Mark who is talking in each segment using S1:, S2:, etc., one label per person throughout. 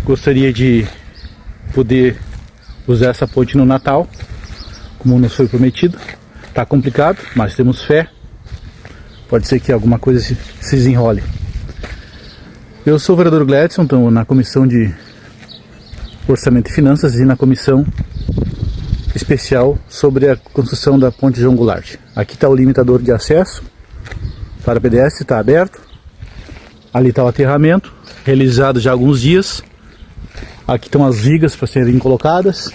S1: Gostaria de poder usar essa ponte no Natal, como nos foi prometido. Está complicado, mas temos fé. Pode ser que alguma coisa se desenrole. Eu sou o vereador Gladson, estou na comissão de Orçamento e Finanças e na comissão especial sobre a construção da ponte João Goulart. Aqui está o limitador de acesso para pedestre, está aberto. Ali está o aterramento, realizado já há alguns dias. Aqui estão as vigas para serem colocadas.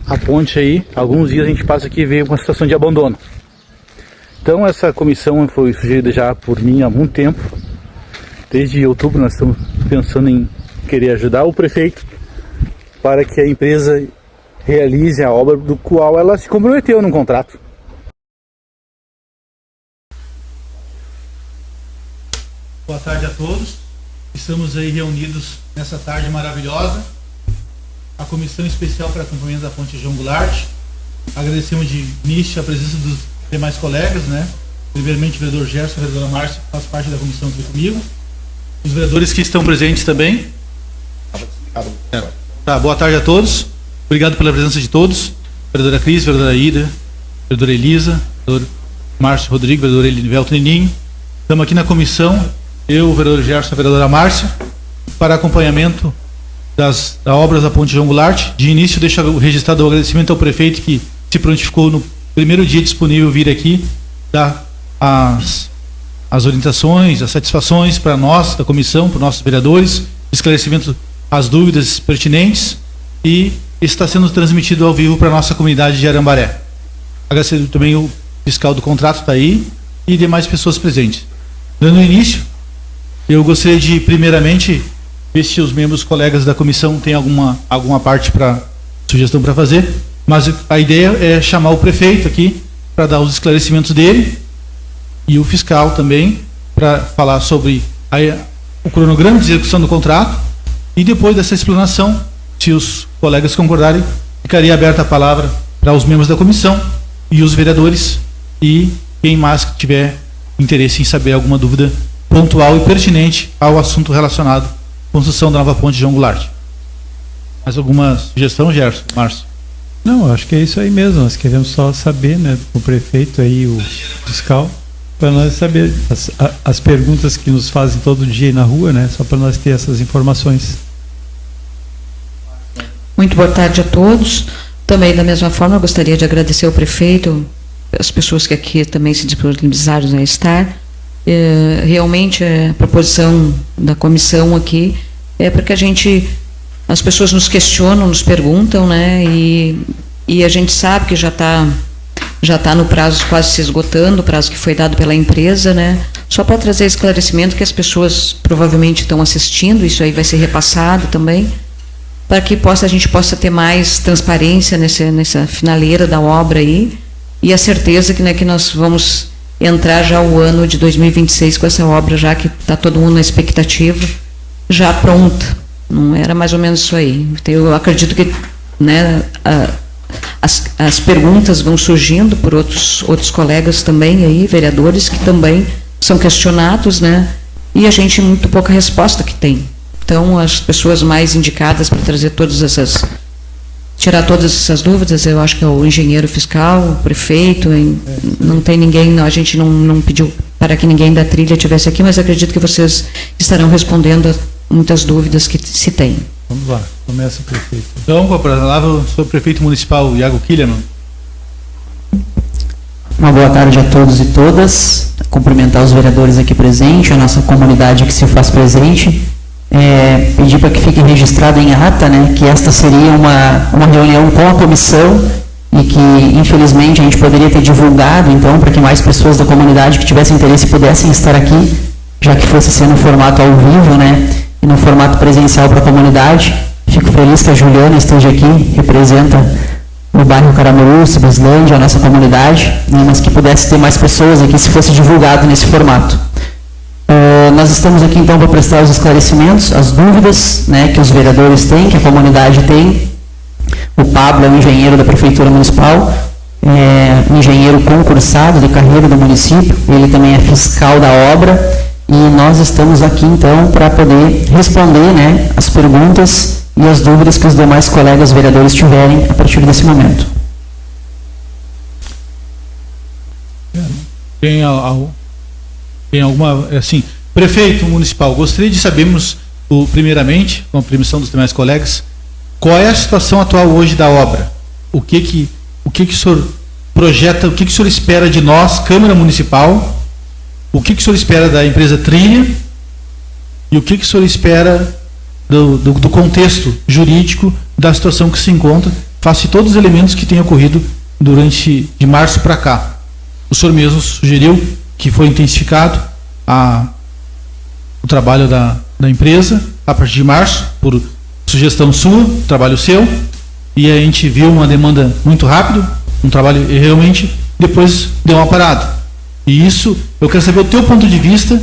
S1: A ponte aí, alguns dias a gente passa aqui e vê uma situação de abandono. Então essa comissão foi sugerida já por mim há muito tempo. Desde outubro nós estamos pensando em querer ajudar o prefeito para que a empresa realize a obra do qual ela se comprometeu no contrato. Boa tarde a todos. Estamos aí reunidos nessa tarde maravilhosa. A comissão especial para acompanhamento da ponte João Goulart. Agradecemos de início a presença dos demais colegas, né? Primeiramente o vereador Gerson, a vereadora Márcia, que faz parte da comissão aqui comigo. Os vereadores que estão presentes também. Boa tarde a todos. Obrigado pela presença de todos. Vereadora Cris, vereadora Ida, vereadora Elisa, vereador Márcio Rodrigo, vereador Elivelto Nininho. Estamos aqui na comissão, eu, o vereador Gerson, a vereadora Márcia, para acompanhamento das obras da ponte João Goulart. De início, deixo registrado o agradecimento ao prefeito que se prontificou no primeiro dia disponível vir aqui dar as orientações, as satisfações para nós da comissão, para os nossos vereadores, esclarecimento às dúvidas pertinentes, e está sendo transmitido ao vivo para a nossa comunidade de Arambaré. Agradecer também o fiscal do contrato está aí e demais pessoas presentes. Dando início, eu gostaria de primeiramente ver se os membros colegas da comissão têm alguma parte para sugestão para fazer, mas a ideia é chamar o prefeito aqui para dar os esclarecimentos dele e o fiscal também para falar sobre o cronograma de execução do contrato, e depois dessa explanação, se os colegas concordarem, ficaria aberta a palavra para os membros da comissão e os vereadores e quem mais tiver interesse em saber alguma dúvida pontual e pertinente ao assunto relacionado à construção da nova ponte João Goulart. Mais alguma sugestão, Gerson? Márcio?
S2: Não, acho que é isso aí mesmo. Nós queremos só saber, né, o prefeito aí, o fiscal, para nós saber as perguntas que nos fazem todo dia aí na rua, né, só para nós ter essas informações.
S3: Muito boa tarde a todos. Também, da mesma forma, eu gostaria de agradecer ao prefeito, as pessoas que aqui também se disponibilizaram a estar. Realmente, a proposição da comissão aqui é para que as pessoas nos questionam, nos perguntam, né, e a gente sabe que já está no prazo quase se esgotando, o prazo que foi dado pela empresa, né, só para trazer esclarecimento que as pessoas provavelmente estão assistindo, isso aí vai ser repassado também, para que a gente possa ter mais transparência nessa finaleira da obra aí, e a certeza que nós vamos entrar já o ano de 2026 com essa obra, já que está todo mundo na expectativa, já pronta. Não era mais ou menos isso aí. Então, eu acredito que, né, as perguntas vão surgindo por outros colegas também aí, vereadores, que também são questionados, né, e a gente muito pouca resposta que tem. Então, as pessoas mais indicadas para trazer tirar todas essas dúvidas, eu acho que é o engenheiro fiscal, o prefeito, não tem ninguém, a gente não pediu para que ninguém da trilha estivesse aqui, mas acredito que vocês estarão respondendo a muitas dúvidas que se tem.
S2: Vamos lá, começa o prefeito.
S1: Então, com a palavra, o senhor prefeito municipal, Iago Killerman.
S4: Uma boa tarde a todos e todas. Cumprimentar os vereadores aqui presentes, a nossa comunidade que se faz presente. Pedir para que fique registrado em ata, né, que esta seria uma reunião com a comissão e que, infelizmente, a gente poderia ter divulgado, então, para que mais pessoas da comunidade que tivessem interesse pudessem estar aqui, já que fosse ser no formato ao vivo, né, e no formato presencial para a comunidade. Fico feliz que a Juliana esteja aqui, representa o bairro Caramuru, Cibislândia, a nossa comunidade, né, mas que pudesse ter mais pessoas aqui se fosse divulgado nesse formato. Nós estamos aqui então para prestar os esclarecimentos, as dúvidas, né, que os vereadores têm, que a comunidade tem, O Pablo é um engenheiro da Prefeitura Municipal, engenheiro concursado de carreira do município, ele também é fiscal da obra, e nós estamos aqui então para poder responder, né, as perguntas e as dúvidas que os demais colegas vereadores tiverem a partir desse momento.
S1: Tem alguma, assim, prefeito municipal, gostaria de sabermos, primeiramente, com a permissão dos demais colegas, qual é a situação atual hoje da obra? O que o senhor projeta, o que o senhor espera de nós, Câmara Municipal, o que o senhor espera da empresa Trilha e o que o senhor espera do contexto jurídico da situação que se encontra, face todos os elementos que têm ocorrido durante de março para cá. O senhor mesmo sugeriu que foi intensificado o trabalho da empresa a partir de março, por sugestão sua, trabalho seu, e a gente viu uma demanda muito rápido, um trabalho realmente, depois deu uma parada. E isso, eu quero saber o teu ponto de vista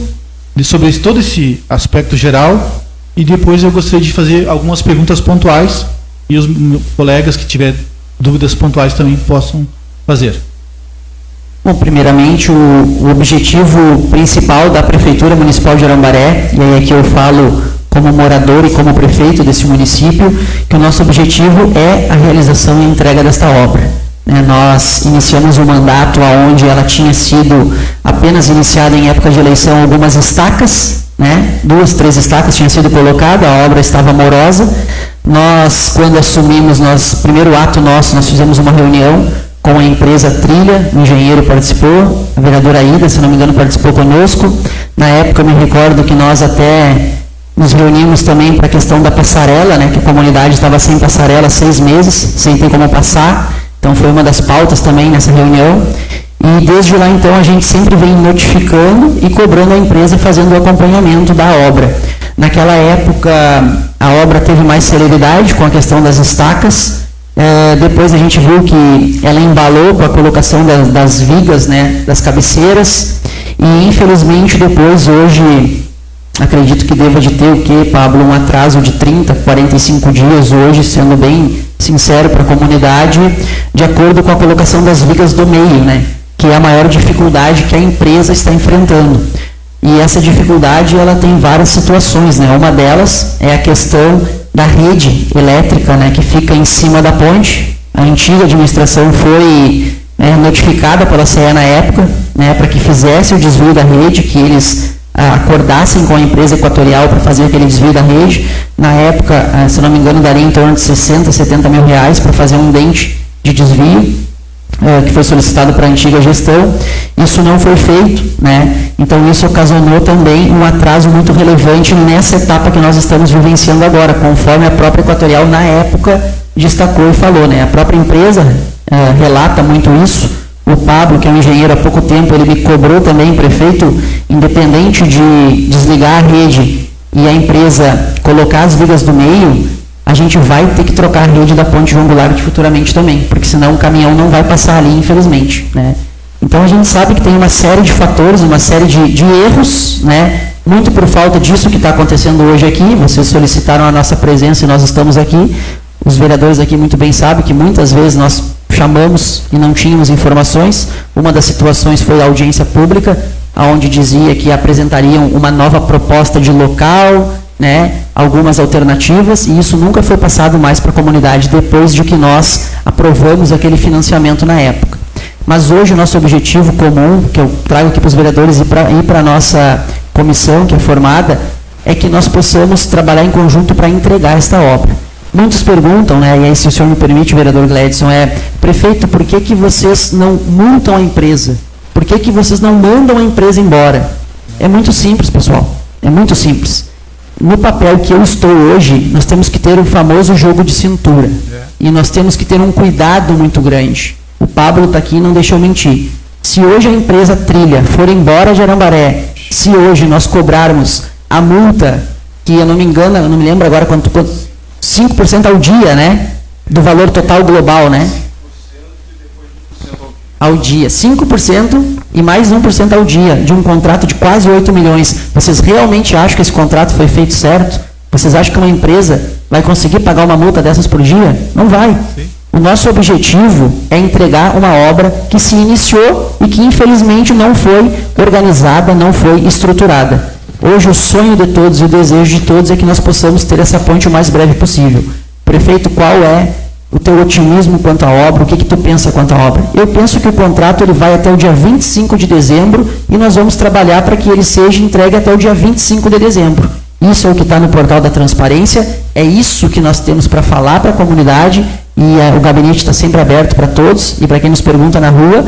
S1: sobre todo esse aspecto geral, e depois eu gostaria de fazer algumas perguntas pontuais, e os meus colegas que tiverem dúvidas pontuais também possam fazer.
S4: Bom, primeiramente, o objetivo principal da Prefeitura Municipal de Arambaré, e aí aqui eu falo como morador e como prefeito desse município, que o nosso objetivo é a realização e a entrega desta obra. Nós iniciamos o mandato onde ela tinha sido apenas iniciada em época de eleição algumas estacas, 2, 3 estacas tinham sido colocadas, a obra estava morosa. Nós, quando assumimos, primeiro ato nosso, nós fizemos uma reunião com a empresa Trilha, o engenheiro participou, a vereadora Aida, se não me engano, participou conosco. Na época, eu me recordo que nós até nos reunimos também para a questão da passarela, que a comunidade estava sem passarela há 6 meses, sem ter como passar. Então, foi uma das pautas também nessa reunião. E desde lá, então, a gente sempre vem notificando e cobrando a empresa fazendo o acompanhamento da obra. Naquela época, a obra teve mais celeridade com a questão das estacas. Depois a gente viu que ela embalou com a colocação das vigas, das cabeceiras, e infelizmente depois, hoje, acredito que deva de ter o quê, Pablo? Um atraso de 30, 45 dias hoje, sendo bem sincero para a comunidade, de acordo com a colocação das vigas do meio, que é a maior dificuldade que a empresa está enfrentando. E essa dificuldade, ela tem várias situações, Uma delas é a questão da rede elétrica, que fica em cima da ponte. A antiga administração foi notificada pela CE na época, para que fizesse o desvio da rede, que eles acordassem com a empresa equatorial para fazer aquele desvio da rede. Na época, se não me engano, daria em torno de 60, 70 mil reais para fazer um dente de desvio, que foi solicitado para a antiga gestão. Isso não foi feito, Então isso ocasionou também um atraso muito relevante nessa etapa que nós estamos vivenciando agora, conforme a própria Equatorial na época destacou e falou, A própria empresa relata muito isso. O Pablo, que é um engenheiro há pouco tempo, ele me cobrou também, prefeito, independente de desligar a rede e a empresa colocar as vigas do meio, a gente vai ter que trocar a rede da ponte João Goulart futuramente também, porque senão o caminhão não vai passar ali, infelizmente, Então a gente sabe que tem uma série de fatores, uma série de erros, muito por falta disso que está acontecendo hoje aqui. Vocês solicitaram a nossa presença e nós estamos aqui. Os vereadores aqui muito bem sabem que muitas vezes nós chamamos e não tínhamos informações. Uma das situações foi a audiência pública, onde dizia que apresentariam uma nova proposta de local, algumas alternativas, e isso nunca foi passado mais para a comunidade depois de que nós aprovamos aquele financiamento na época. Mas hoje o nosso objetivo comum, que eu trago aqui para os vereadores e para a nossa comissão que é formada, é que nós possamos trabalhar em conjunto para entregar esta obra. Muitos perguntam, e aí se o senhor me permite, vereador Gledson, prefeito, por que vocês não multam a empresa? Por que vocês não mandam a empresa embora? É muito simples, pessoal, é muito simples. No papel que eu estou hoje, nós temos que ter o famoso jogo de cintura. E nós temos que ter um cuidado muito grande. O Pablo está aqui e não deixou mentir. Se hoje a empresa Trilha for embora de Arambaré, se hoje nós cobrarmos a multa, que eu não me engano, eu não me lembro agora quanto 5% ao dia, do valor total global, ao dia. 5% e mais 1% ao dia, de um contrato de quase 8 milhões. Vocês realmente acham que esse contrato foi feito certo? Vocês acham que uma empresa vai conseguir pagar uma multa dessas por dia? Não vai.
S2: Sim.
S4: O nosso objetivo é entregar uma obra que se iniciou e que, infelizmente, não foi organizada, não foi estruturada. Hoje, o sonho de todos e o desejo de todos é que nós possamos ter essa ponte o mais breve possível. Prefeito, qual é o teu otimismo quanto à obra? O que tu pensa quanto à obra? Eu penso que o contrato ele vai até o dia 25 de dezembro e nós vamos trabalhar para que ele seja entregue até o dia 25 de dezembro. Isso é o que está no portal da transparência, é isso que nós temos para falar para a comunidade e o gabinete está sempre aberto para todos e para quem nos pergunta na rua.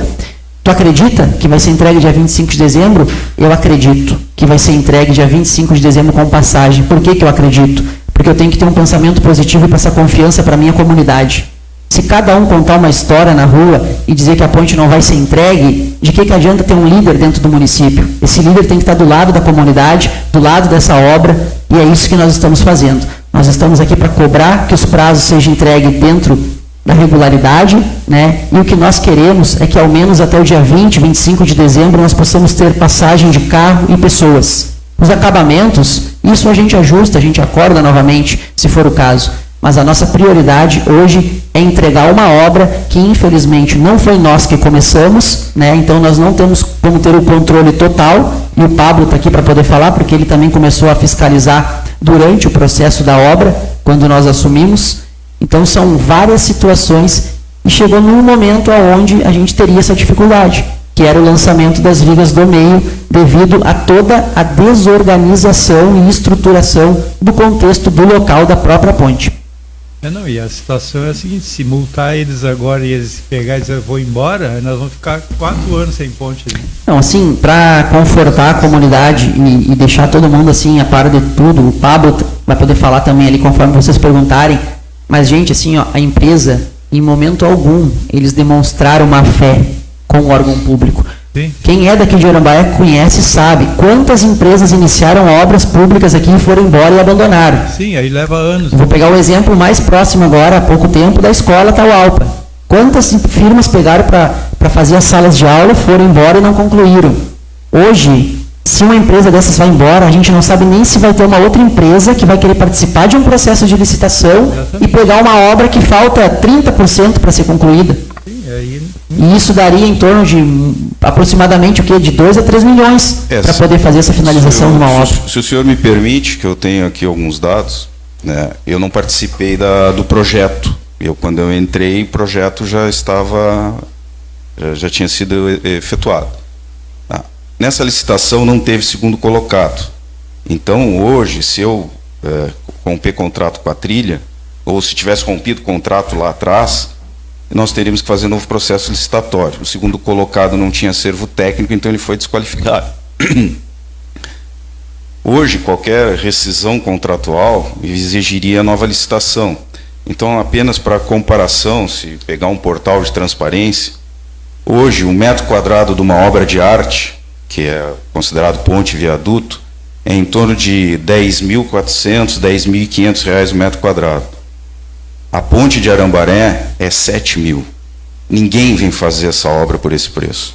S4: Tu acredita que vai ser entregue dia 25 de dezembro? Eu acredito que vai ser entregue dia 25 de dezembro com passagem. Por que eu acredito? Porque eu tenho que ter um pensamento positivo e passar confiança para a minha comunidade. Se cada um contar uma história na rua e dizer que a ponte não vai ser entregue, de que adianta ter um líder dentro do município? Esse líder tem que estar do lado da comunidade, do lado dessa obra, e é isso que nós estamos fazendo. Nós estamos aqui para cobrar que os prazos sejam entregues dentro da regularidade, né? E o que nós queremos é que ao menos até o dia 20, 25 de dezembro nós possamos ter passagem de carro e pessoas. Os acabamentos, isso a gente ajusta, a gente acorda novamente, se for o caso. Mas a nossa prioridade hoje é entregar uma obra que, infelizmente, não foi nós que começamos, né? Então nós não temos como ter o controle total, e o Pablo está aqui para poder falar, porque ele também começou a fiscalizar durante o processo da obra, quando nós assumimos. Então são várias situações, e chegou num momento onde a gente teria essa dificuldade, que era o lançamento das vigas do meio, devido a toda a desorganização e estruturação do contexto do local da própria ponte.
S2: Não, e a situação é a seguinte, se multar eles agora e eles pegar e dizer, vou embora, nós vamos ficar 4 anos sem ponte ali.
S4: Não, assim, para confortar a comunidade e deixar todo mundo assim a par de tudo, o Pablo vai poder falar também ali conforme vocês perguntarem, mas gente, assim, ó, a empresa, em momento algum, eles demonstraram uma fé com o órgão público.
S2: Sim.
S4: Quem é daqui de Arambaé conhece, sabe quantas empresas iniciaram obras públicas aqui e foram embora e abandonaram.
S2: Sim, aí leva anos.
S4: Vou pegar o exemplo mais próximo agora, há pouco tempo, da escola Taualpa. Quantas firmas pegaram para fazer as salas de aula, foram embora e não concluíram? Hoje, se uma empresa dessas vai embora, a gente não sabe nem se vai ter uma outra empresa que vai querer participar de um processo de licitação. Exatamente. E pegar uma obra que falta 30% para ser concluída.
S2: Sim, aí...
S4: E isso daria em torno de aproximadamente o quê? De 2 a 3 milhões para poder fazer essa finalização de uma obra.
S5: Se o senhor me permite, que eu tenho aqui alguns dados, né, eu não participei do projeto. Quando eu entrei, o projeto já tinha sido efetuado. Nessa licitação não teve segundo colocado. Então, hoje, se eu romper contrato com a trilha, ou se tivesse rompido contrato lá atrás, nós teríamos que fazer novo processo licitatório. O segundo colocado não tinha acervo técnico, então ele foi desqualificado. Hoje, qualquer rescisão contratual exigiria nova licitação. Então, apenas para comparação, se pegar um portal de transparência, hoje, 1 metro quadrado de uma obra de arte, que é considerado ponte e viaduto, é em torno de R$10.400, R$10.500 o metro quadrado. A ponte de Arambaré é 7 mil. Ninguém vem fazer essa obra por esse preço.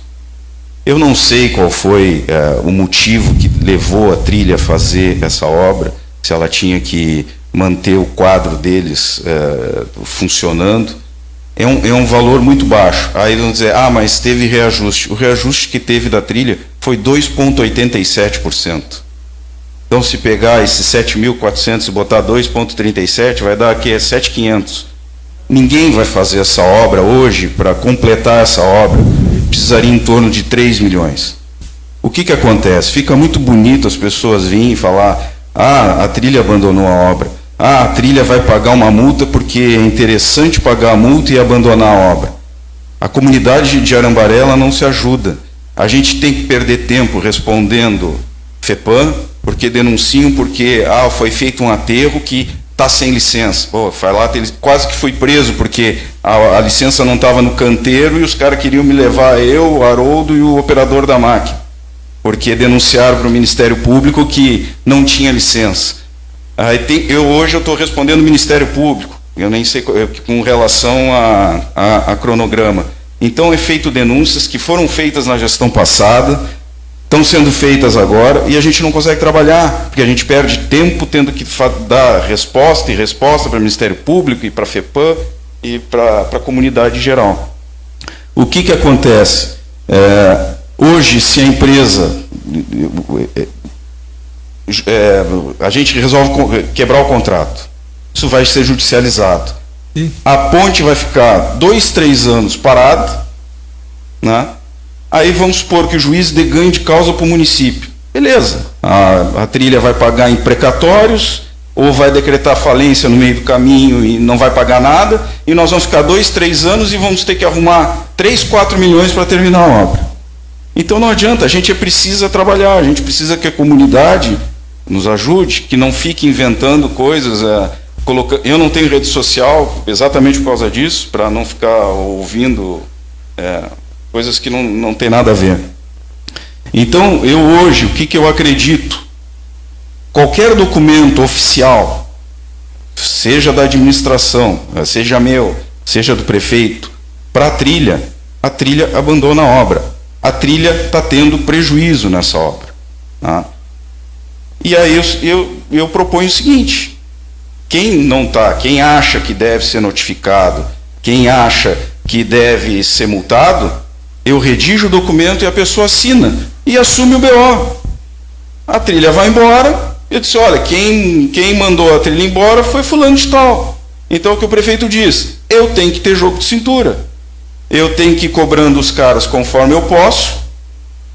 S5: Eu não sei qual foi o motivo que levou a trilha a fazer essa obra, se ela tinha que manter o quadro deles funcionando. É um valor muito baixo. Aí vão dizer, mas teve reajuste. O reajuste que teve da trilha foi 2,87%. Então, se pegar esses 7.400 e botar 2,37, vai dar aqui 7.500. Ninguém vai fazer essa obra hoje. Para completar essa obra, precisaria em torno de 3 milhões. O que acontece? Fica muito bonito as pessoas virem e falar, a trilha abandonou a obra. A trilha vai pagar uma multa porque é interessante pagar a multa e abandonar a obra. A comunidade de Arambaré ela não se ajuda. A gente tem que perder tempo respondendo FEPAM, porque denunciam porque foi feito um aterro que está sem licença. Vai lá, quase que fui preso porque a licença não estava no canteiro e os caras queriam me levar, eu, o Haroldo e o operador da máquina, porque denunciaram para o Ministério Público que não tinha licença. Hoje eu estou respondendo o Ministério Público, eu nem sei com relação a cronograma. Então é feito denúncias que foram feitas na gestão passada. estão sendo feitas agora e a gente não consegue trabalhar, porque a gente perde tempo tendo que dar resposta para o Ministério Público e para a FEPAM e para a comunidade em geral. O que acontece? Hoje, se a empresa... a gente resolve quebrar o contrato, isso vai ser judicializado. A ponte vai ficar 2, 3 anos parada, né? Aí vamos supor que o juiz dê ganho de causa para o município. Beleza, a trilha vai pagar em precatórios, ou vai decretar falência no meio do caminho e não vai pagar nada, e nós vamos ficar 2, 3 anos e vamos ter que arrumar 3, 4 milhões para terminar a obra. Então não adianta, a gente precisa trabalhar, a gente precisa que a comunidade nos ajude, que não fique inventando coisas. Eu não tenho rede social exatamente por causa disso, para não ficar ouvindo coisas que não tem nada a ver. Então, eu hoje, o que eu acredito? Qualquer documento oficial, seja da administração, seja meu, seja do prefeito, para a trilha abandona a obra. A trilha está tendo prejuízo nessa obra. Tá? E aí eu proponho o seguinte: quem acha que deve ser notificado, quem acha que deve ser multado, eu redijo o documento e a pessoa assina e assume o BO. A trilha vai embora, eu disse, olha, quem mandou a trilha embora foi fulano de tal. Então o que o prefeito diz? Eu tenho que ter jogo de cintura. Eu tenho que ir cobrando os caras conforme eu posso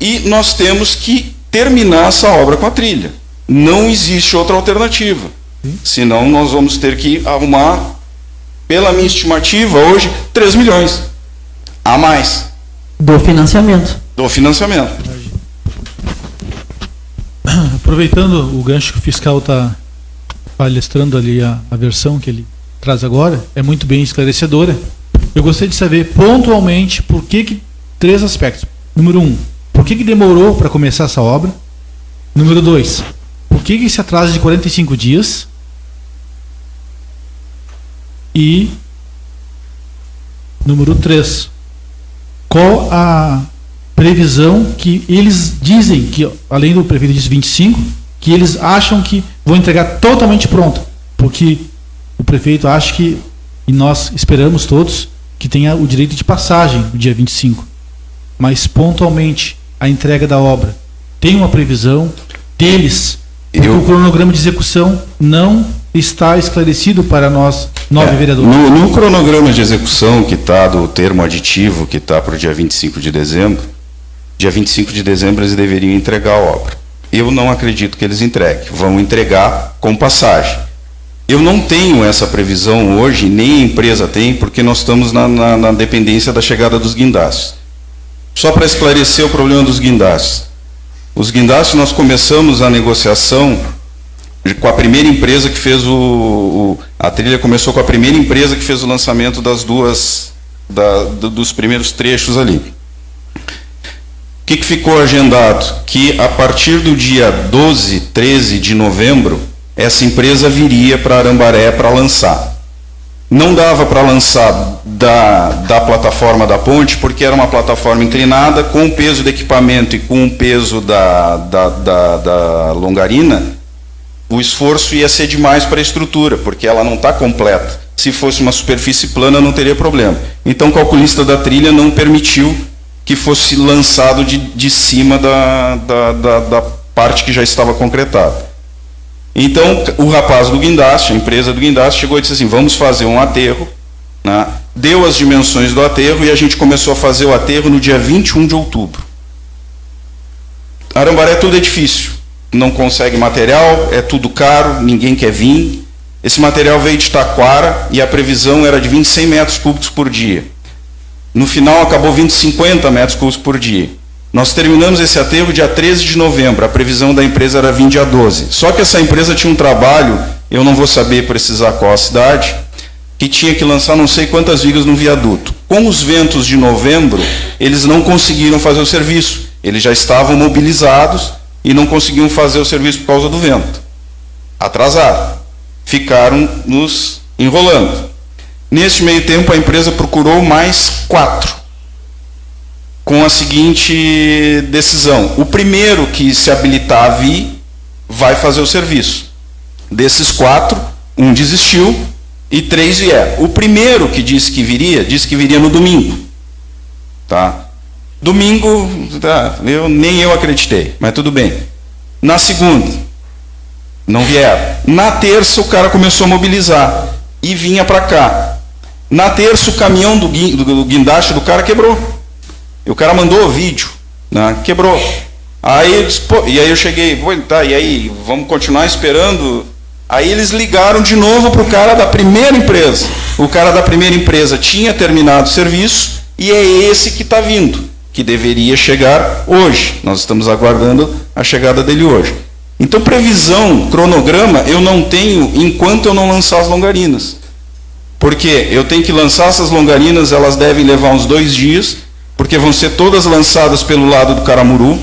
S5: e nós temos que terminar essa obra com a trilha. Não existe outra alternativa. Senão nós vamos ter que arrumar, pela minha estimativa, hoje, 3 milhões a mais.
S4: Do financiamento.
S5: Do financiamento.
S1: Aproveitando o gancho que o fiscal está palestrando ali, a versão que ele traz agora, é muito bem esclarecedora. Eu gostaria de saber pontualmente por que 3 aspectos. Número 1, por que demorou para começar essa obra? Número 2, por que esse atraso de 45 dias? E número 3, qual a previsão que eles dizem, que além do prefeito disse 25, que eles acham que vão entregar totalmente pronto, porque o prefeito acha que, e nós esperamos todos, que tenha o direito de passagem no dia 25, mas pontualmente a entrega da obra tem uma previsão deles, porque o cronograma de execução não está esclarecido para nós, 9 vereadores.
S5: No cronograma de execução que está do termo aditivo, que está para o dia 25 de dezembro, dia 25 de dezembro eles deveriam entregar a obra. Eu não acredito que eles entreguem, vão entregar com passagem. Eu não tenho essa previsão hoje, nem a empresa tem, porque nós estamos na dependência da chegada dos guindastes. Só para esclarecer o problema dos guindastes. Os guindastes, nós começamos a negociação com a primeira empresa que fez a trilha começou com a primeira empresa que fez o lançamento dos primeiros trechos ali. O que ficou agendado? Que a partir do dia 12, 13 de novembro, essa empresa viria para Arambaré para lançar. Não dava para lançar da plataforma da ponte, porque era uma plataforma inclinada, com o peso do equipamento e com o peso da longarina, o esforço ia ser demais para a estrutura, porque ela não está completa. Se fosse uma superfície plana, não teria problema. Então, o calculista da trilha não permitiu que fosse lançado de cima da parte que já estava concretada. Então, o rapaz do guindaste, a empresa do guindaste, chegou e disse assim, vamos fazer um aterro, né? Deu as dimensões do aterro e a gente começou a fazer o aterro no dia 21 de outubro. Arambaré tudo é difícil, não consegue material, é tudo caro, ninguém quer vir. Esse material veio de Taquara e a previsão era de 20 100 metros cúbicos por dia. No final acabou vindo 50 metros cúbicos por dia. Nós terminamos esse aterro dia 13 de novembro, a previsão da empresa era vir dia 12. Só que essa empresa tinha um trabalho, eu não vou saber precisar qual a cidade, que tinha que lançar não sei quantas vigas no viaduto. Com os ventos de novembro, eles não conseguiram fazer o serviço. Eles já estavam mobilizados e não conseguiam fazer o serviço por causa do vento. Atrasaram. Ficaram nos enrolando. Neste meio tempo, a empresa procurou mais 4. com a seguinte decisão: o primeiro que se habilitar a vir vai fazer o serviço. Desses 4, 1 desistiu e 3 vieram. O primeiro que disse que viria no domingo. Tá? Domingo, tá, nem eu acreditei, mas tudo bem. Na segunda, não vieram. Na terça, o cara começou a mobilizar e vinha para cá. Na terça, o caminhão do guindaste do cara quebrou. E o cara mandou o vídeo, né? Quebrou. Aí, e aí eu cheguei, tá, e aí, vamos continuar esperando? Aí eles ligaram de novo para o cara da primeira empresa. O cara da primeira empresa tinha terminado o serviço e é esse que está vindo, que deveria chegar hoje. Nós estamos aguardando a chegada dele hoje. Então, previsão, cronograma, eu não tenho enquanto eu não lançar as longarinas. Porque eu tenho que lançar essas longarinas, elas devem levar uns 2 dias, porque vão ser todas lançadas pelo lado do Caramuru.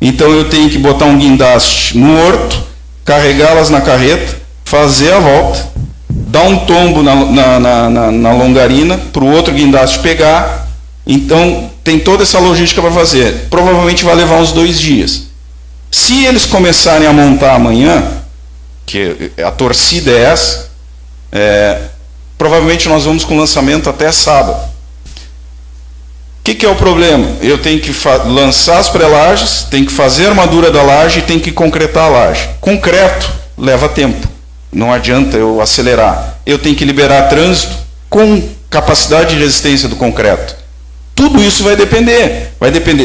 S5: Então eu tenho que botar um guindaste no horto, carregá-las na carreta, fazer a volta, dar um tombo na longarina, para o outro guindaste pegar. Então tem toda essa logística para fazer. Provavelmente vai levar uns 2 dias. Se eles começarem a montar amanhã, que a torcida é essa, provavelmente nós vamos com lançamento até sábado. O que é o problema? Eu tenho que lançar as pré-lajes, tenho que fazer a armadura da laje e tenho que concretar a laje. Concreto leva tempo, não adianta eu acelerar. Eu tenho que liberar trânsito com capacidade de resistência do concreto. Tudo isso vai depender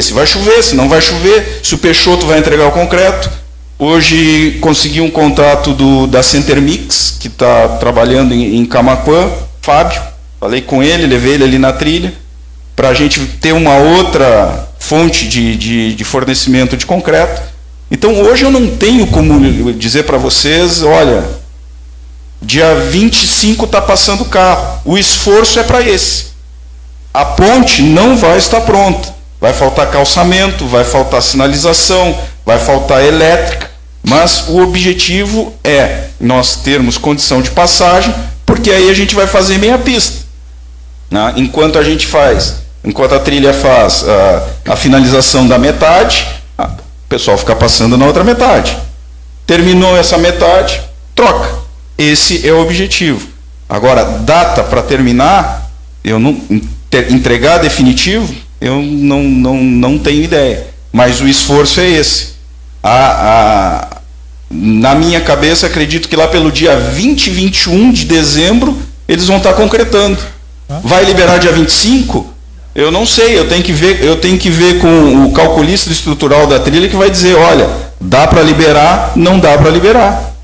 S5: se vai chover, se não vai chover, se o Peixoto vai entregar o concreto. Hoje consegui um contato da Center Mix, que está trabalhando em Camaquã, Fábio, falei com ele, levei ele ali na trilha, para a gente ter uma outra fonte de fornecimento de concreto. Então hoje eu não tenho como dizer para vocês, olha, dia 25 está passando o carro, o esforço é para esse. A ponte não vai estar pronta, vai faltar calçamento, vai faltar sinalização, vai faltar elétrica, mas o objetivo é nós termos condição de passagem, porque aí a gente vai fazer meia pista, né? Enquanto a trilha faz a finalização da metade, o pessoal fica passando na outra metade. Terminou essa metade, troca. Esse é o objetivo. Agora, data para terminar, eu não entregar definitivo, eu não tenho ideia. Mas o esforço é esse. Na minha cabeça, acredito que lá pelo dia 20, 21 de dezembro, eles vão estar concretando. Vai liberar dia 25? Eu não sei, eu tenho que ver com o calculista estrutural da trilha que vai dizer, olha, dá para liberar, não dá para liberar.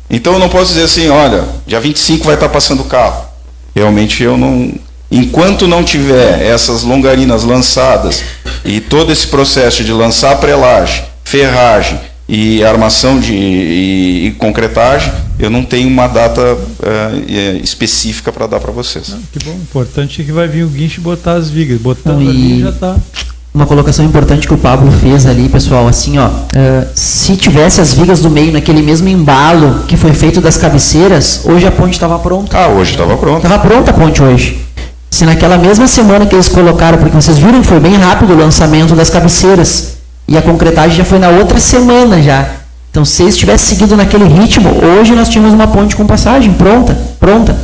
S5: Então eu não posso dizer assim, olha, dia 25 vai estar passando o carro. Realmente eu não... Enquanto não tiver essas longarinas lançadas e todo esse processo de lançar pré-laje, ferragem e armação e concretagem, eu não tenho uma data específica para dar para vocês.
S2: Não, que bom, importante é que vai vir o guincho e botar as vigas, botando ali já está.
S4: Uma colocação importante que o Pablo fez ali, pessoal, assim, ó, se tivesse as vigas do meio naquele mesmo embalo que foi feito das cabeceiras, hoje a ponte estava pronta.
S5: Hoje estava pronta.
S4: Estava pronta a ponte hoje. Se naquela mesma semana que eles colocaram, porque vocês viram que foi bem rápido o lançamento das cabeceiras, e a concretagem já foi na outra semana já. Então, se eles tivessem seguido naquele ritmo, hoje nós tínhamos uma ponte com passagem pronta.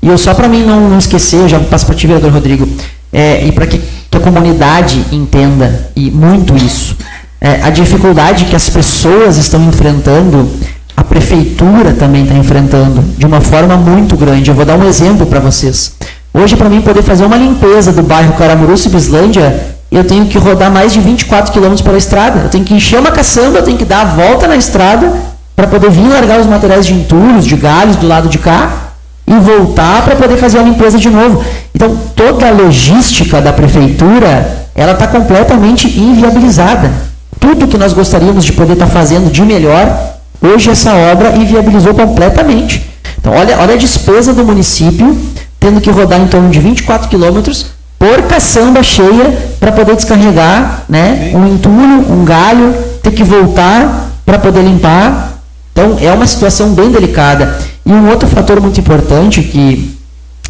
S4: E eu só para mim não esquecer, eu já passo para ti, vereador Rodrigo, e para que a comunidade entenda e muito isso, a dificuldade que as pessoas estão enfrentando, a prefeitura também está enfrentando de uma forma muito grande. Eu vou dar um exemplo para vocês. Hoje, para mim poder fazer uma limpeza do bairro Caramuru, Cibislândia, eu tenho que rodar mais de 24 km pela estrada. Eu tenho que encher uma caçamba, eu tenho que dar a volta na estrada para poder vir largar os materiais de entulhos, de galhos do lado de cá e voltar para poder fazer a limpeza de novo. Então, toda a logística da prefeitura, ela está completamente inviabilizada. Tudo que nós gostaríamos de poder estar fazendo de melhor, hoje essa obra inviabilizou completamente. Então, olha a despesa do município, tendo que rodar em torno de 24 quilômetros por caçamba cheia para poder descarregar, né, um entulho, um galho, ter que voltar para poder limpar. Então, é uma situação bem delicada. E um outro fator muito importante que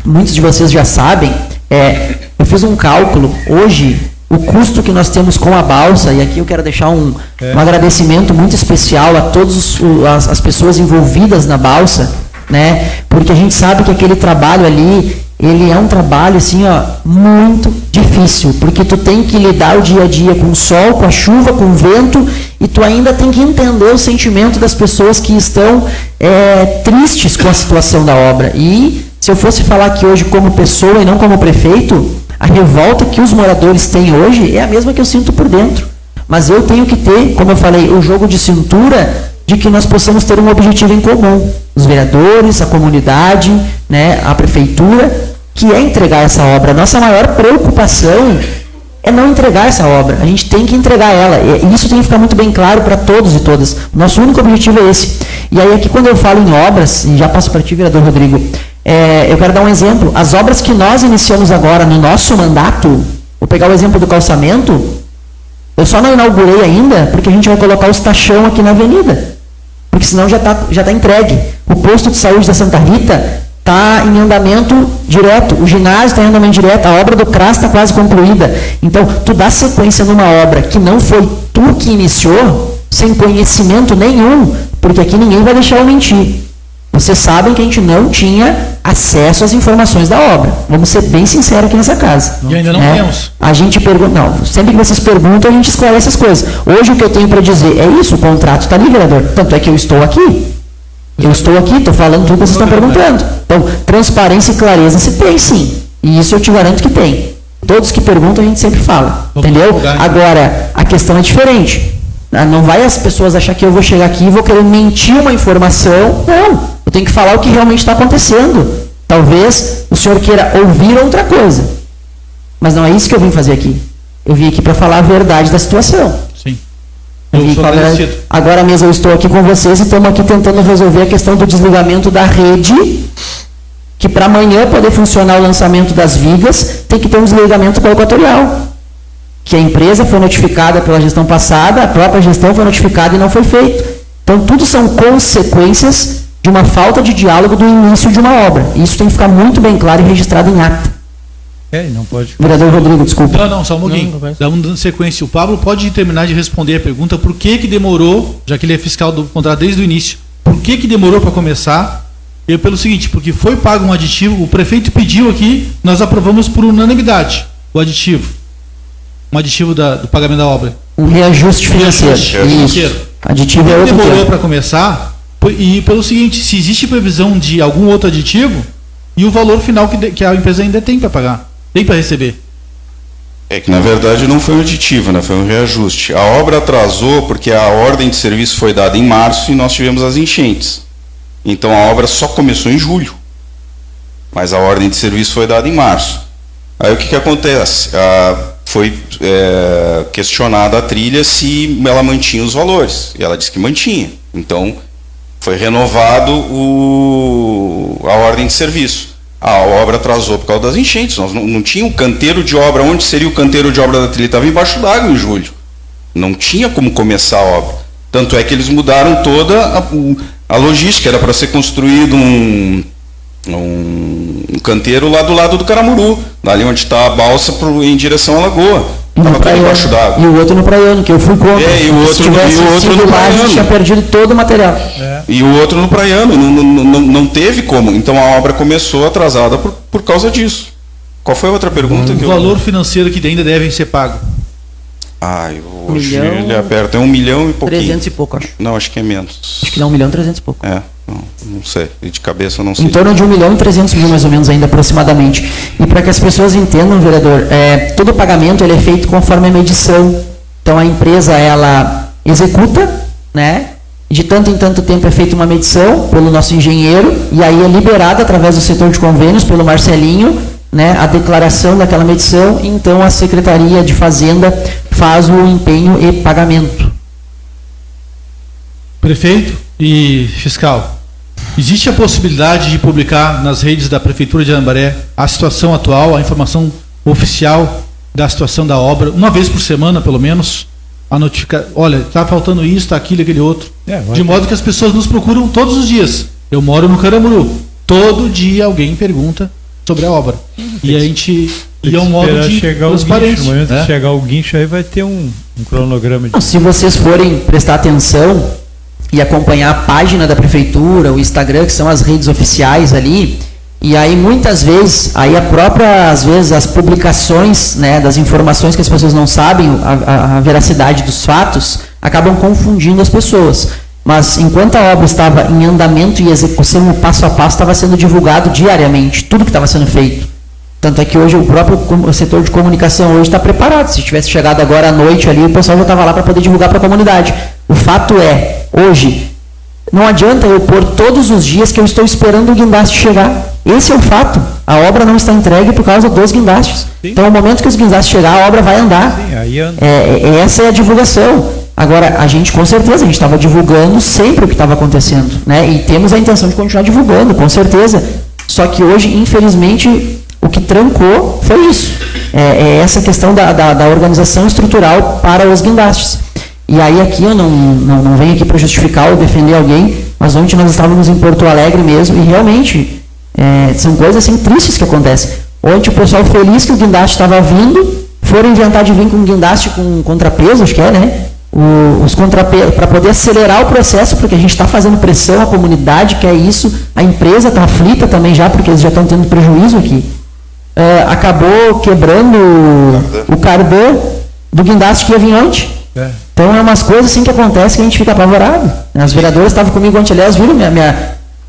S4: muitos de vocês já sabem, eu fiz um cálculo. Hoje, o custo que nós temos com a balsa, e aqui eu quero deixar um agradecimento muito especial a todas as pessoas envolvidas na balsa, né? Porque a gente sabe que aquele trabalho ali, ele é um trabalho assim, ó, muito difícil, porque tu tem que lidar o dia a dia com o sol, com a chuva, com o vento, e tu ainda tem que entender o sentimento das pessoas que estão tristes com a situação da obra. E se eu fosse falar aqui hoje como pessoa e não como prefeito, a revolta que os moradores têm hoje é a mesma que eu sinto por dentro. Mas eu tenho que ter, como eu falei, o jogo de cintura de que nós possamos ter um objetivo em comum. Os vereadores, a comunidade, né, a prefeitura, que é entregar essa obra. A nossa maior preocupação é não entregar essa obra. A gente tem que entregar ela. E isso tem que ficar muito bem claro para todos e todas. O nosso único objetivo é esse. E aí aqui quando eu falo em obras, e já passo para ti, vereador Rodrigo, eu quero dar um exemplo. As obras que nós iniciamos agora no nosso mandato, vou pegar o exemplo do calçamento, eu só não inaugurei ainda porque a gente vai colocar os tachão aqui na avenida. Porque senão já tá entregue. O posto de saúde da Santa Rita está em andamento direto, o ginásio está em andamento direto, a obra do CRAS está quase concluída. Então, tu dá sequência numa obra que não foi tu que iniciou, sem conhecimento nenhum, porque aqui ninguém vai deixar eu mentir. Vocês sabem que a gente não tinha acesso às informações da obra. Vamos ser bem sinceros aqui nessa casa.
S1: E ainda não temos.
S4: A gente pergunta, não, sempre que vocês perguntam, a gente esclarece as coisas. Hoje o que eu tenho para dizer é isso, o contrato está ali, vereador. Tanto é que eu estou aqui. Eu estou aqui, estou falando tudo que vocês estão perguntando. Então, transparência e clareza se tem, sim. E isso eu te garanto que tem. Todos que perguntam, a gente sempre fala. Entendeu? Agora, a questão é diferente. Não vai as pessoas achar que eu vou chegar aqui e vou querer mentir uma informação. Não. Eu tenho que falar o que realmente está acontecendo. Talvez o senhor queira ouvir outra coisa. Mas não é isso que eu vim fazer aqui. Eu vim aqui para falar a verdade da situação.
S1: Sim.
S4: Agora mesmo eu estou aqui com vocês e estamos aqui tentando resolver a questão do desligamento da rede, que para amanhã poder funcionar o lançamento das vigas, tem que ter um desligamento com o equatorial. Que a empresa foi notificada pela gestão passada, a própria gestão foi notificada e não foi feito. Então, tudo são consequências de uma falta de diálogo do início de uma obra. E isso tem que ficar muito bem claro e registrado em ata.
S2: Não pode.
S4: Vereador Rodrigo, desculpa.
S1: Não, só um pouquinho. Dando sequência. O Pablo pode terminar de responder a pergunta por que demorou, já que ele é fiscal do contrato desde o início, por que demorou para começar? Pelo seguinte, porque foi pago um aditivo, o prefeito pediu aqui, nós aprovamos por unanimidade o aditivo. Um aditivo do pagamento da obra.
S4: Um reajuste financeiro. Isso. Aditivo é outro.
S1: Demorou para começar, e pelo seguinte, se existe previsão de algum outro aditivo, e o valor final que a empresa ainda tem para pagar, tem para receber.
S5: É que na verdade não foi um aditivo, né? Foi um reajuste. A obra atrasou porque a ordem de serviço foi dada em março e nós tivemos as enchentes. Então a obra só começou em julho. Mas a ordem de serviço foi dada em março. Aí o que acontece? Foi questionada a trilha se ela mantinha os valores. E ela disse que mantinha. Então foi renovado a ordem de serviço. A obra atrasou por causa das enchentes. Nós não tinha um canteiro de obra. Onde seria o canteiro de obra da trilha? Estava embaixo d'água em julho. Não tinha como começar a obra. Tanto é que eles mudaram toda a logística. Era para ser construído um canteiro lá do lado do Caramuru, dali onde está a balsa em direção à lagoa. Estava embaixo d'água.
S4: E o outro no Praiano, que eu fui contra.
S5: E o outro no Praiano.
S4: Tinha perdido todo o material.
S5: E o outro no Praiano, não teve como. Então a obra começou atrasada por causa disso. Qual foi a outra pergunta?
S1: O valor financeiro que ainda devem ser pago.
S5: Hoje ele aperta 1 milhão e pouquinho.
S4: 300 e pouco, acho.
S5: Não, acho que é menos.
S4: Acho que dá 1 milhão e 300 e pouco.
S5: Não sei. De cabeça eu não sei.
S4: Em torno de 1 milhão e 300 mil, mais ou menos, ainda aproximadamente. E para que as pessoas entendam, vereador, todo pagamento ele é feito conforme a medição. Então a empresa, ela executa, né? De tanto em tanto tempo é feita uma medição pelo nosso engenheiro, e aí é liberada através do setor de convênios, pelo Marcelinho, né, a declaração daquela medição, e então a Secretaria de Fazenda faz o empenho e pagamento.
S1: Prefeito e fiscal, existe a possibilidade de publicar nas redes da Prefeitura de Arambaré a situação atual, a informação oficial da situação da obra, uma vez por semana, pelo menos, a notificar, olha, está faltando isso, está aquilo, aquele outro, de modo que as pessoas nos procuram todos os dias. Eu moro no Caramuru, todo dia alguém pergunta sobre a obra. E a gente E é um modo de
S2: chegar o guincho.
S1: transparência.
S2: No momento
S1: né?
S2: que chegar o guincho, aí vai ter um cronograma de...
S4: Não, se vocês forem prestar atenção e acompanhar a página da prefeitura, o Instagram, que são as redes oficiais ali, e aí muitas vezes, aí a própria, às vezes, as publicações, né, das informações que as pessoas não sabem, a veracidade dos fatos, acabam confundindo as pessoas. Mas enquanto a obra estava em andamento e execução, o passo a passo estava sendo divulgado diariamente, tudo que estava sendo feito. Tanto é que hoje o próprio setor de comunicação hoje está preparado. Se tivesse chegado agora à noite ali, o pessoal já estava lá para poder divulgar para a comunidade. O fato é, hoje, não adianta eu pôr todos os dias que eu estou esperando o guindaste chegar. Esse é o fato. A obra não está entregue por causa dos guindastes.
S2: Sim.
S4: Então, no momento que os guindastes chegar, a obra vai andar.
S2: Sim, aí anda.
S4: Essa é a divulgação. Agora, a gente, com certeza, a gente estava divulgando sempre o que estava acontecendo, né? E temos a intenção de continuar divulgando, com certeza. Só que hoje, infelizmente, o que trancou foi isso. Essa questão da organização estrutural para os guindastes. E aí aqui eu não venho aqui para justificar ou defender alguém, mas ontem nós estávamos em Porto Alegre mesmo e realmente são coisas assim tristes que acontecem. Ontem o pessoal feliz que o guindaste estava vindo, foram inventar de vir com guindaste com contrapeso, acho que né? Os contrapesos, para poder acelerar o processo, porque a gente está fazendo pressão, a comunidade quer isso, a empresa está aflita também já, porque eles já estão tendo prejuízo aqui. Acabou quebrando o cardan do guindaste que ia vir ontem. Então é umas coisas assim que acontecem que a gente fica apavorado. As vereadoras estavam comigo ontem, aliás, viram a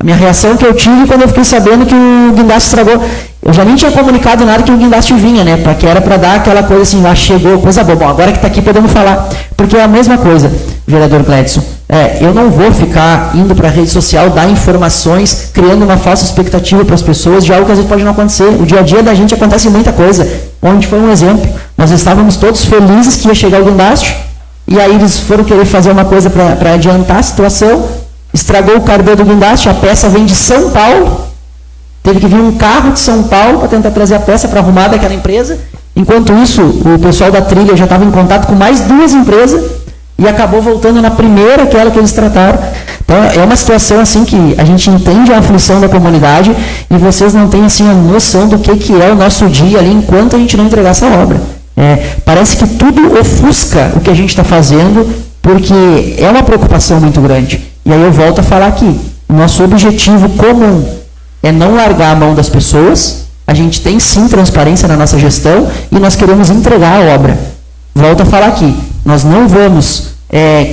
S4: minha reação que eu tive quando eu fiquei sabendo que o guindaste estragou. Eu já nem tinha comunicado nada que o guindaste vinha, né? Que era para dar aquela coisa assim, lá chegou, coisa boa. Bom, agora que está aqui podemos falar. Porque é a mesma coisa, vereador Gledson. Eu não vou ficar indo para a rede social dar informações, criando uma falsa expectativa para as pessoas de algo que às vezes pode não acontecer. O dia a dia da gente acontece muita coisa. Onde foi um exemplo. Nós estávamos todos felizes que ia chegar o guindaste, e aí eles foram querer fazer uma coisa para adiantar a situação, estragou o cardan do guindaste, a peça vem de São Paulo, teve que vir um carro de São Paulo para tentar trazer a peça para arrumar daquela empresa. Enquanto isso, o pessoal da trilha já estava em contato com mais 2 empresas e acabou voltando na primeira, aquela que eles trataram. Então, é uma situação assim que a gente entende a aflição da comunidade e vocês não têm assim, a noção do que é o nosso dia ali enquanto a gente não entregar essa obra. Parece que tudo ofusca o que a gente está fazendo, porque é uma preocupação muito grande. E aí eu volto a falar aqui, nosso objetivo comum é não largar a mão das pessoas, a gente tem sim transparência na nossa gestão e nós queremos entregar a obra. Volto a falar aqui, nós não vamos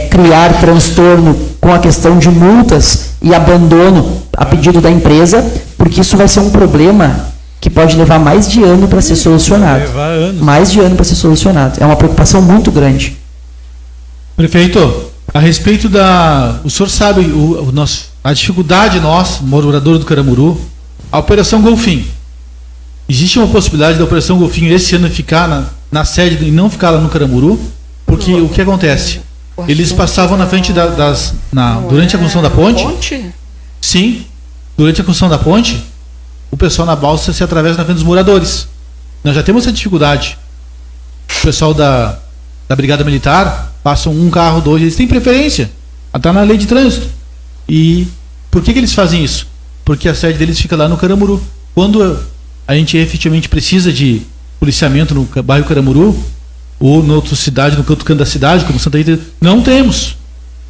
S4: criar transtorno com a questão de multas e abandono a pedido da empresa, porque isso vai ser um problema que pode levar mais de ano para ser solucionado. Mais de ano para ser solucionado. É uma preocupação muito grande.
S1: Prefeito, a respeito o senhor sabe a dificuldade nossa, morador do Caramuru, a Operação Golfinho. Existe uma possibilidade da Operação Golfinho esse ano ficar na sede e não ficar lá no Caramuru? Porque o que acontece? Eles passavam na frente durante a construção da ponte? Sim, durante a construção da ponte, o pessoal na balsa se atravessa na frente dos moradores. Nós já temos essa dificuldade. O pessoal da Brigada Militar passam um carro, 2, eles têm preferência. Está na lei de trânsito. E por que eles fazem isso? Porque a sede deles fica lá no Caramuru. Quando a gente efetivamente precisa de policiamento no bairro Caramuru, ou na outra cidade, no outro canto da cidade, como Santa Rita, não temos.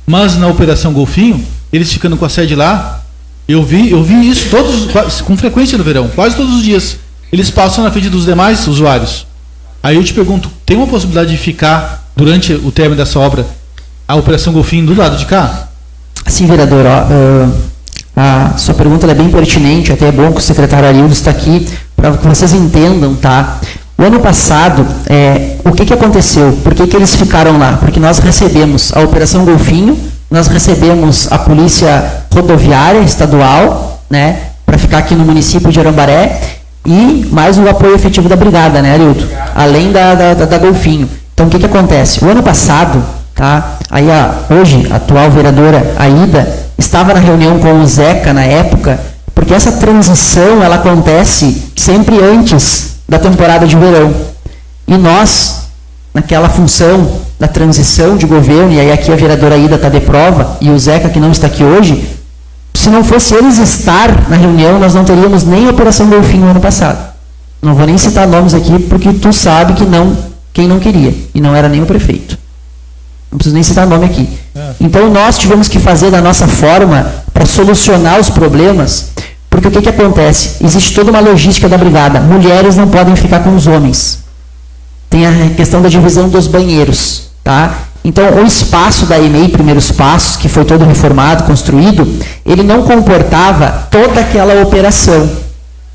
S1: Mas na Operação Golfinho, eles ficando com a sede lá, eu vi isso com frequência no verão, quase todos os dias. Eles passam na frente dos demais usuários. Aí eu te pergunto, tem uma possibilidade de ficar, durante o término dessa obra, a Operação Golfinho do lado de cá?
S4: Sim, vereador. A sua pergunta é bem pertinente, até é bom que o secretário Arildo está aqui, para que vocês entendam, tá? O ano passado, o que aconteceu? Por que eles ficaram lá? Porque nós recebemos a Operação Golfinho, nós recebemos a Polícia Rodoviária Estadual, né, para ficar aqui no município de Arambaré, e mais o apoio efetivo da Brigada, né, Arildo? Além da Golfinho. Então, o que acontece? O ano passado, tá, aí hoje, a atual vereadora Aida, estava na reunião com o Zeca na época, porque essa transição, ela acontece sempre antes da temporada de verão. E nós, naquela função da transição de governo, e aí aqui a vereadora Aida está de prova, e o Zeca, que não está aqui hoje, se não fosse eles estar na reunião, nós não teríamos nem a Operação Golfinho no ano passado. Não vou nem citar nomes aqui, porque tu sabe que quem não queria, e não era nem o prefeito. Não preciso nem citar nome aqui. Então, nós tivemos que fazer da nossa forma para solucionar os problemas, porque o que acontece? Existe toda uma logística da brigada. Mulheres não podem ficar com os homens. Tem a questão da divisão dos banheiros, tá? Então, o espaço da EMEI, Primeiros Passos, que foi todo reformado, construído, ele não comportava toda aquela operação,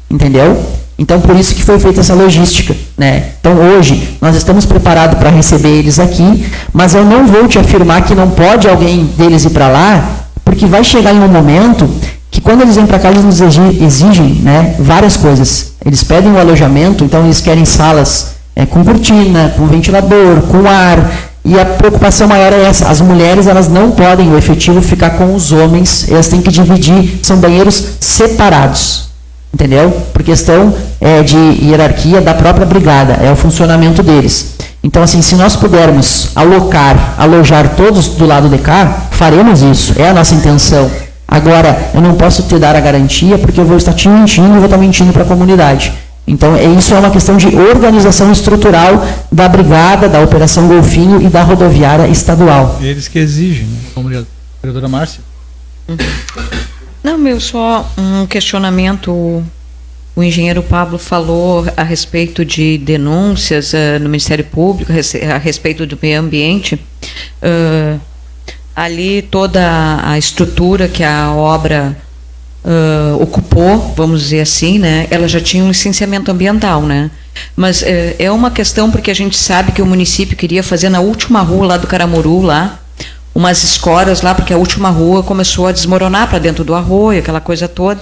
S4: entendeu? Então, por isso que foi feita essa logística, né? Então, hoje, nós estamos preparados para receber eles aqui, mas eu não vou te afirmar que não pode alguém deles ir para lá, porque vai chegar em um momento que, quando eles vêm para cá, eles nos exigem, né, várias coisas. Eles pedem o alojamento, então eles querem salas com cortina, com ventilador, com ar, e a preocupação maior é essa. As mulheres, elas não podem, o efetivo, ficar com os homens, elas têm que dividir, são banheiros separados. Entendeu? Por questão de hierarquia da própria brigada, é o funcionamento deles. Então, assim, se nós pudermos alojar todos do lado de cá, faremos isso, é a nossa intenção. Agora, eu não posso te dar a garantia, porque eu vou estar te mentindo e vou estar mentindo para a comunidade. Então, isso é uma questão de organização estrutural da brigada, da Operação Golfinho e da rodoviária estadual.
S2: Eles que exigem. Né?
S1: Obrigado. Vereadora Márcia?
S3: Não, só um questionamento. O engenheiro Pablo falou a respeito de denúncias no Ministério Público, a respeito do meio ambiente. Ali toda a estrutura que a obra ocupou, vamos dizer assim, né, ela já tinha um licenciamento ambiental, né? Mas é uma questão porque a gente sabe que o município queria fazer na última rua lá do Caramuru, lá, umas escoras lá, porque a última rua começou a desmoronar para dentro do arroio, aquela coisa toda.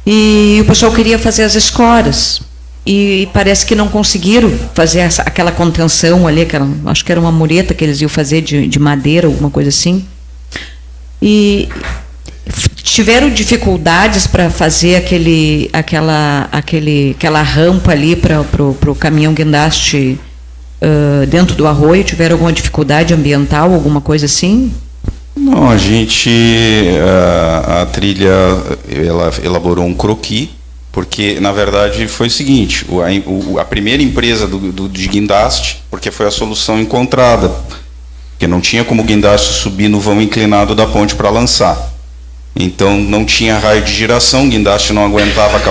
S3: E o pessoal queria fazer as escoras. E parece que não conseguiram fazer aquela contenção ali, acho que era uma mureta que eles iam fazer de madeira, alguma coisa assim. E tiveram dificuldades para fazer aquela rampa ali para o caminhão guindaste dentro do arroio. Tiveram alguma dificuldade ambiental, alguma coisa assim?
S5: Não, a trilha, ela elaborou um croquis, porque, na verdade, foi o seguinte, a primeira empresa de guindaste, porque foi a solução encontrada, porque não tinha como o guindaste subir no vão inclinado da ponte para lançar. Então, não tinha raio de giração, o guindaste não aguentava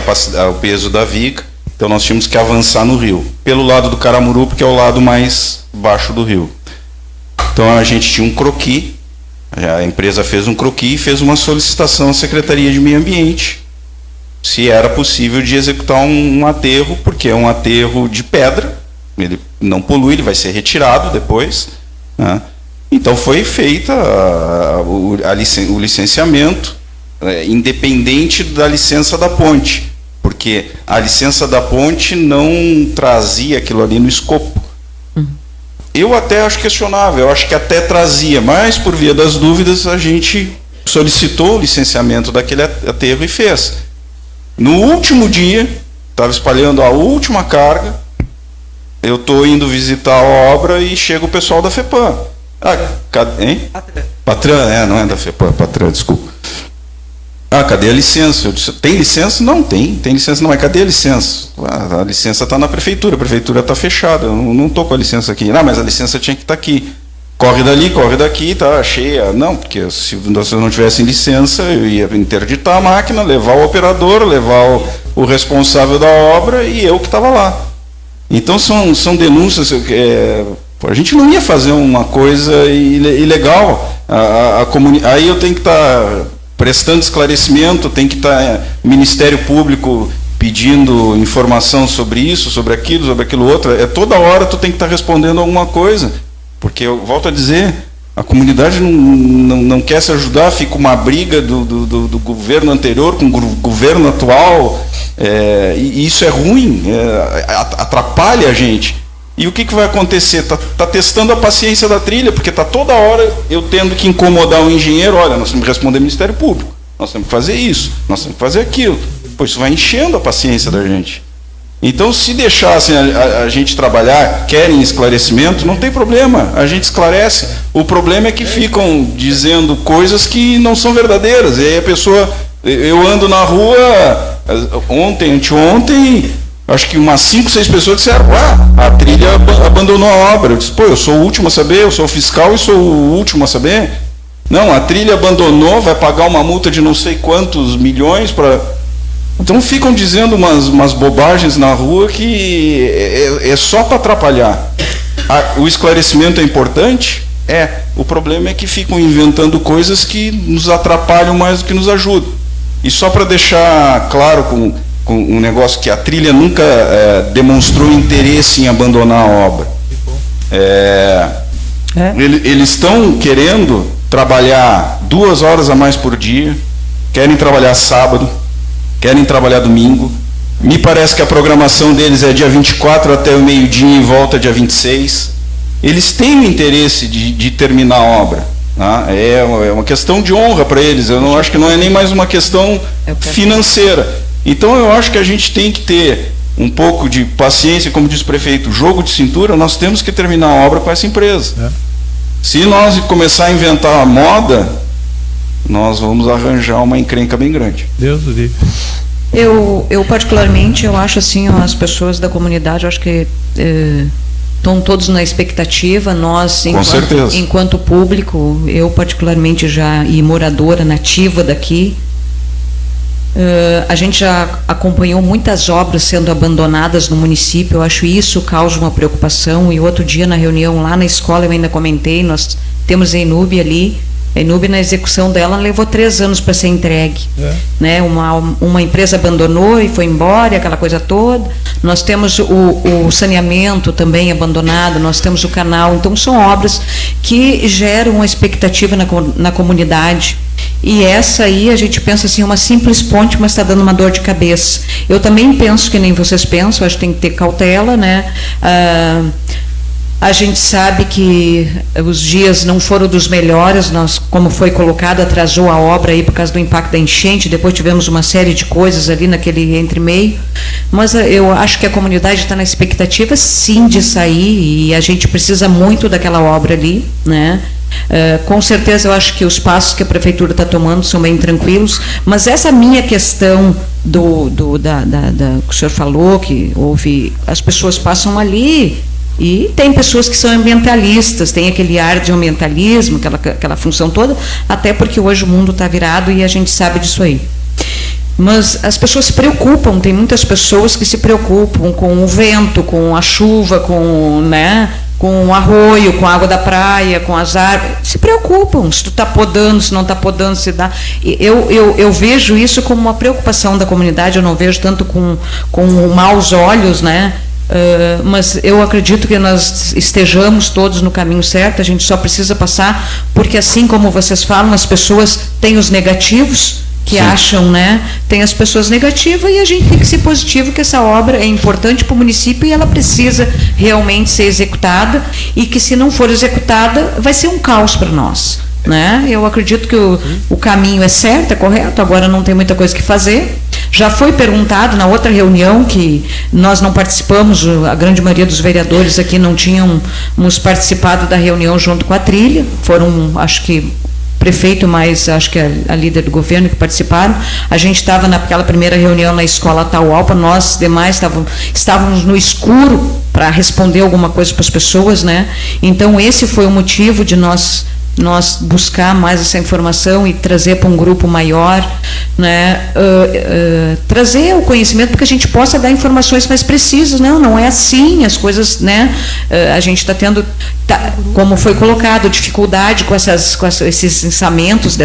S5: o peso da viga, então nós tínhamos que avançar no rio, pelo lado do Caramuru, porque é o lado mais baixo do rio. Então, a gente tinha um croquis, a empresa fez um croquis e fez uma solicitação à Secretaria de Meio Ambiente, se era possível de executar um aterro, porque é um aterro de pedra, ele não polui, ele vai ser retirado depois, né? Então foi feita o licenciamento, independente da licença da ponte, porque a licença da ponte não trazia aquilo ali no escopo. Eu até acho questionável, eu acho que até trazia, mas por via das dúvidas a gente solicitou o licenciamento daquele aterro e fez. No último dia, estava espalhando a última carga, eu estou indo visitar a obra e chega o pessoal da FEPAM. Hein? Patran, não é da FEPAM, Patran, desculpa. Cadê a licença? Eu disse, tem licença? Não, tem licença não, mas cadê a licença? A licença está na prefeitura, a prefeitura está fechada, eu não estou com a licença aqui. Não, mas a licença tinha que estar aqui. Corre dali, corre daqui, tá cheia. Não, porque se vocês não tivessem licença, eu ia interditar a máquina, levar o operador, levar o responsável da obra e eu que estava lá. Então são denúncias, a gente não ia fazer uma coisa ilegal. Aí eu tenho que estar prestando esclarecimento, tem que estar Ministério Público pedindo informação sobre isso, sobre aquilo outro. Toda hora tu tem que estar respondendo alguma coisa. Porque, eu volto a dizer, a comunidade não quer se ajudar, fica uma briga do governo anterior com o governo atual, e isso é ruim, atrapalha a gente. E o que vai acontecer? Tá testando a paciência da trilha, porque está toda hora eu tendo que incomodar o engenheiro, olha, nós temos que responder ao Ministério Público, nós temos que fazer isso, nós temos que fazer aquilo. Pois isso vai enchendo a paciência da gente. Então, se deixassem a gente trabalhar, querem esclarecimento, não tem problema, a gente esclarece. O problema é que ficam dizendo coisas que não são verdadeiras. E aí a pessoa, eu ando na rua, anteontem, acho que umas 5, 6 pessoas disseram, a trilha abandonou a obra. Eu disse, pô, eu sou o último a saber, eu sou o fiscal e sou o último a saber. Não, a trilha abandonou, vai pagar uma multa de não sei quantos milhões para... Então ficam dizendo umas bobagens na rua que é só para atrapalhar. O esclarecimento é importante? O problema é que ficam inventando coisas que nos atrapalham mais do que nos ajudam. E só para deixar claro com um negócio que a trilha nunca demonstrou interesse em abandonar a obra. Eles estão querendo trabalhar 2 horas a mais por dia, querem trabalhar sábado, querem trabalhar domingo. Me parece que a programação deles é dia 24 até o meio-dia e volta dia 26. Eles têm o interesse de terminar a obra. Tá? É uma questão de honra para eles. Eu não acho que não é nem mais uma questão financeira. Então eu acho que a gente tem que ter um pouco de paciência, como diz o prefeito, jogo de cintura. Nós temos que terminar a obra com essa empresa. Se nós começar a inventar a moda, nós vamos arranjar uma encrenca bem grande.
S2: Deus do livre.
S3: Eu particularmente, eu acho assim, as pessoas da comunidade, eu acho que estão todos na expectativa. Nós, enquanto público, eu particularmente e moradora nativa daqui, a gente já acompanhou muitas obras sendo abandonadas no município. Eu acho isso causa uma preocupação. E outro dia, na reunião lá na escola, eu ainda comentei, nós temos a Enub ali. A Enub, na execução dela, levou 3 anos para ser entregue. Né? Uma empresa abandonou e foi embora, aquela coisa toda. Nós temos o saneamento também abandonado, nós temos o canal. Então, são obras que geram uma expectativa na comunidade. E essa aí, a gente pensa assim, uma simples ponte, mas está dando uma dor de cabeça. Eu também penso que nem vocês pensam, acho que tem que ter cautela, né? A gente sabe que os dias não foram dos melhores, como foi colocado, atrasou a obra aí por causa do impacto da enchente, depois tivemos uma série de coisas ali naquele entre-meio, mas eu acho que a comunidade está na expectativa, sim, de sair, e a gente precisa muito daquela obra ali, né? Com certeza eu acho que os passos que a prefeitura está tomando são bem tranquilos, mas essa minha questão que o senhor falou, que as pessoas passam ali, e tem pessoas que são ambientalistas, tem aquele ar de ambientalismo, aquela função toda, até porque hoje o mundo está virado e a gente sabe disso aí. Mas as pessoas se preocupam, tem muitas pessoas que se preocupam com o vento, com a chuva, com o arroio, com a água da praia, com as árvores, se preocupam, se tu está podando, se não está podando, se dá. Eu vejo isso como uma preocupação da comunidade, eu não vejo tanto com maus olhos, né? Mas eu acredito que nós estejamos todos no caminho certo, a gente só precisa passar, porque assim como vocês falam, as pessoas têm os negativos, que acham, né? Tem as pessoas negativas e a gente tem que ser positivo, que essa obra é importante para o município e ela precisa realmente ser executada, e que se não for executada vai ser um caos para nós. Né? Eu acredito que o caminho é certo, é correto, agora não tem muita coisa que fazer. Já foi perguntado na outra reunião, que nós não participamos, a grande maioria dos vereadores aqui não tínhamos participado da reunião junto com a trilha, foram, acho que, prefeito, mas acho que a líder do governo que participaram. A gente estava naquela primeira reunião na escola Atahualpa, nós demais estávamos no escuro para responder alguma coisa para as pessoas, né? Então esse foi o motivo de nós buscar mais essa informação e trazer para um grupo maior, né? Trazer o conhecimento para que a gente possa dar informações mais precisas. Não é assim as coisas, né? A gente está tendo, como foi colocado, dificuldade com esses içamentos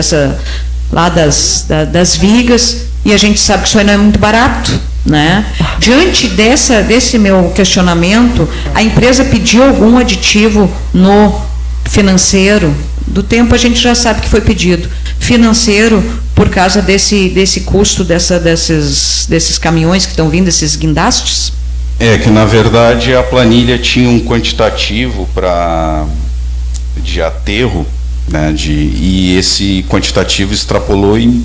S3: das vigas, e a gente sabe que isso aí não é muito barato, né? Diante desse meu questionamento, a empresa pediu algum aditivo no financeiro? Do tempo a gente já sabe que foi pedido financeiro por causa desse custo desses caminhões que estão vindo, esses guindastes?
S5: Que na verdade a planilha tinha um quantitativo de aterro, né, e esse quantitativo extrapolou em,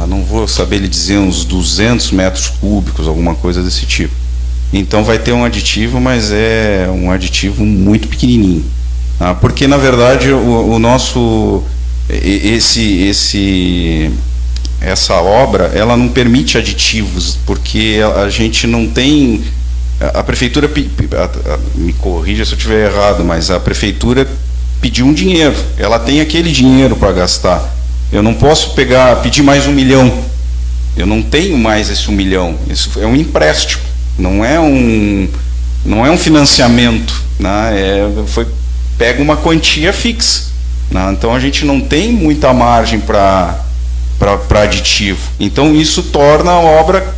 S5: não vou saber lhe dizer, uns 200 metros cúbicos, alguma coisa desse tipo. Então vai ter um aditivo, mas é um aditivo muito pequenininho. Porque, na verdade, essa obra, ela não permite aditivos, porque a gente não tem... A prefeitura, me corrija se eu estiver errado, mas a prefeitura pediu um dinheiro, ela tem aquele dinheiro para gastar. Eu não posso pedir mais 1 milhão, eu não tenho mais esse 1 milhão, isso é um empréstimo, não é um financiamento, né? Pega uma quantia fixa, né? Então a gente não tem muita margem para aditivo, então isso torna a obra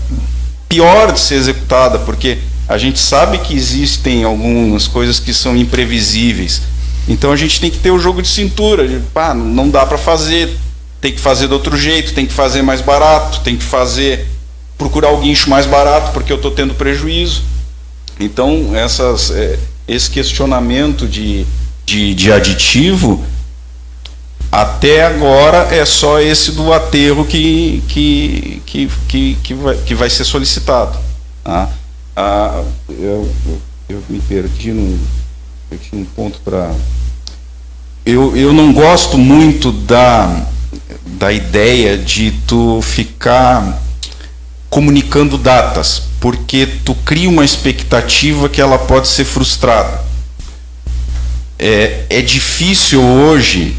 S5: pior de ser executada, porque a gente sabe que existem algumas coisas que são imprevisíveis, então a gente tem que ter o jogo de cintura, não dá para fazer, tem que fazer de outro jeito, tem que fazer mais barato, tem que procurar o guincho mais barato porque eu estou tendo prejuízo. Então esse questionamento de aditivo, até agora é só esse do aterro que vai ser solicitado, tá? Eu me perdi eu tinha um ponto para... Eu não gosto muito da ideia de tu ficar comunicando datas, porque tu cria uma expectativa que ela pode ser frustrada. É difícil hoje,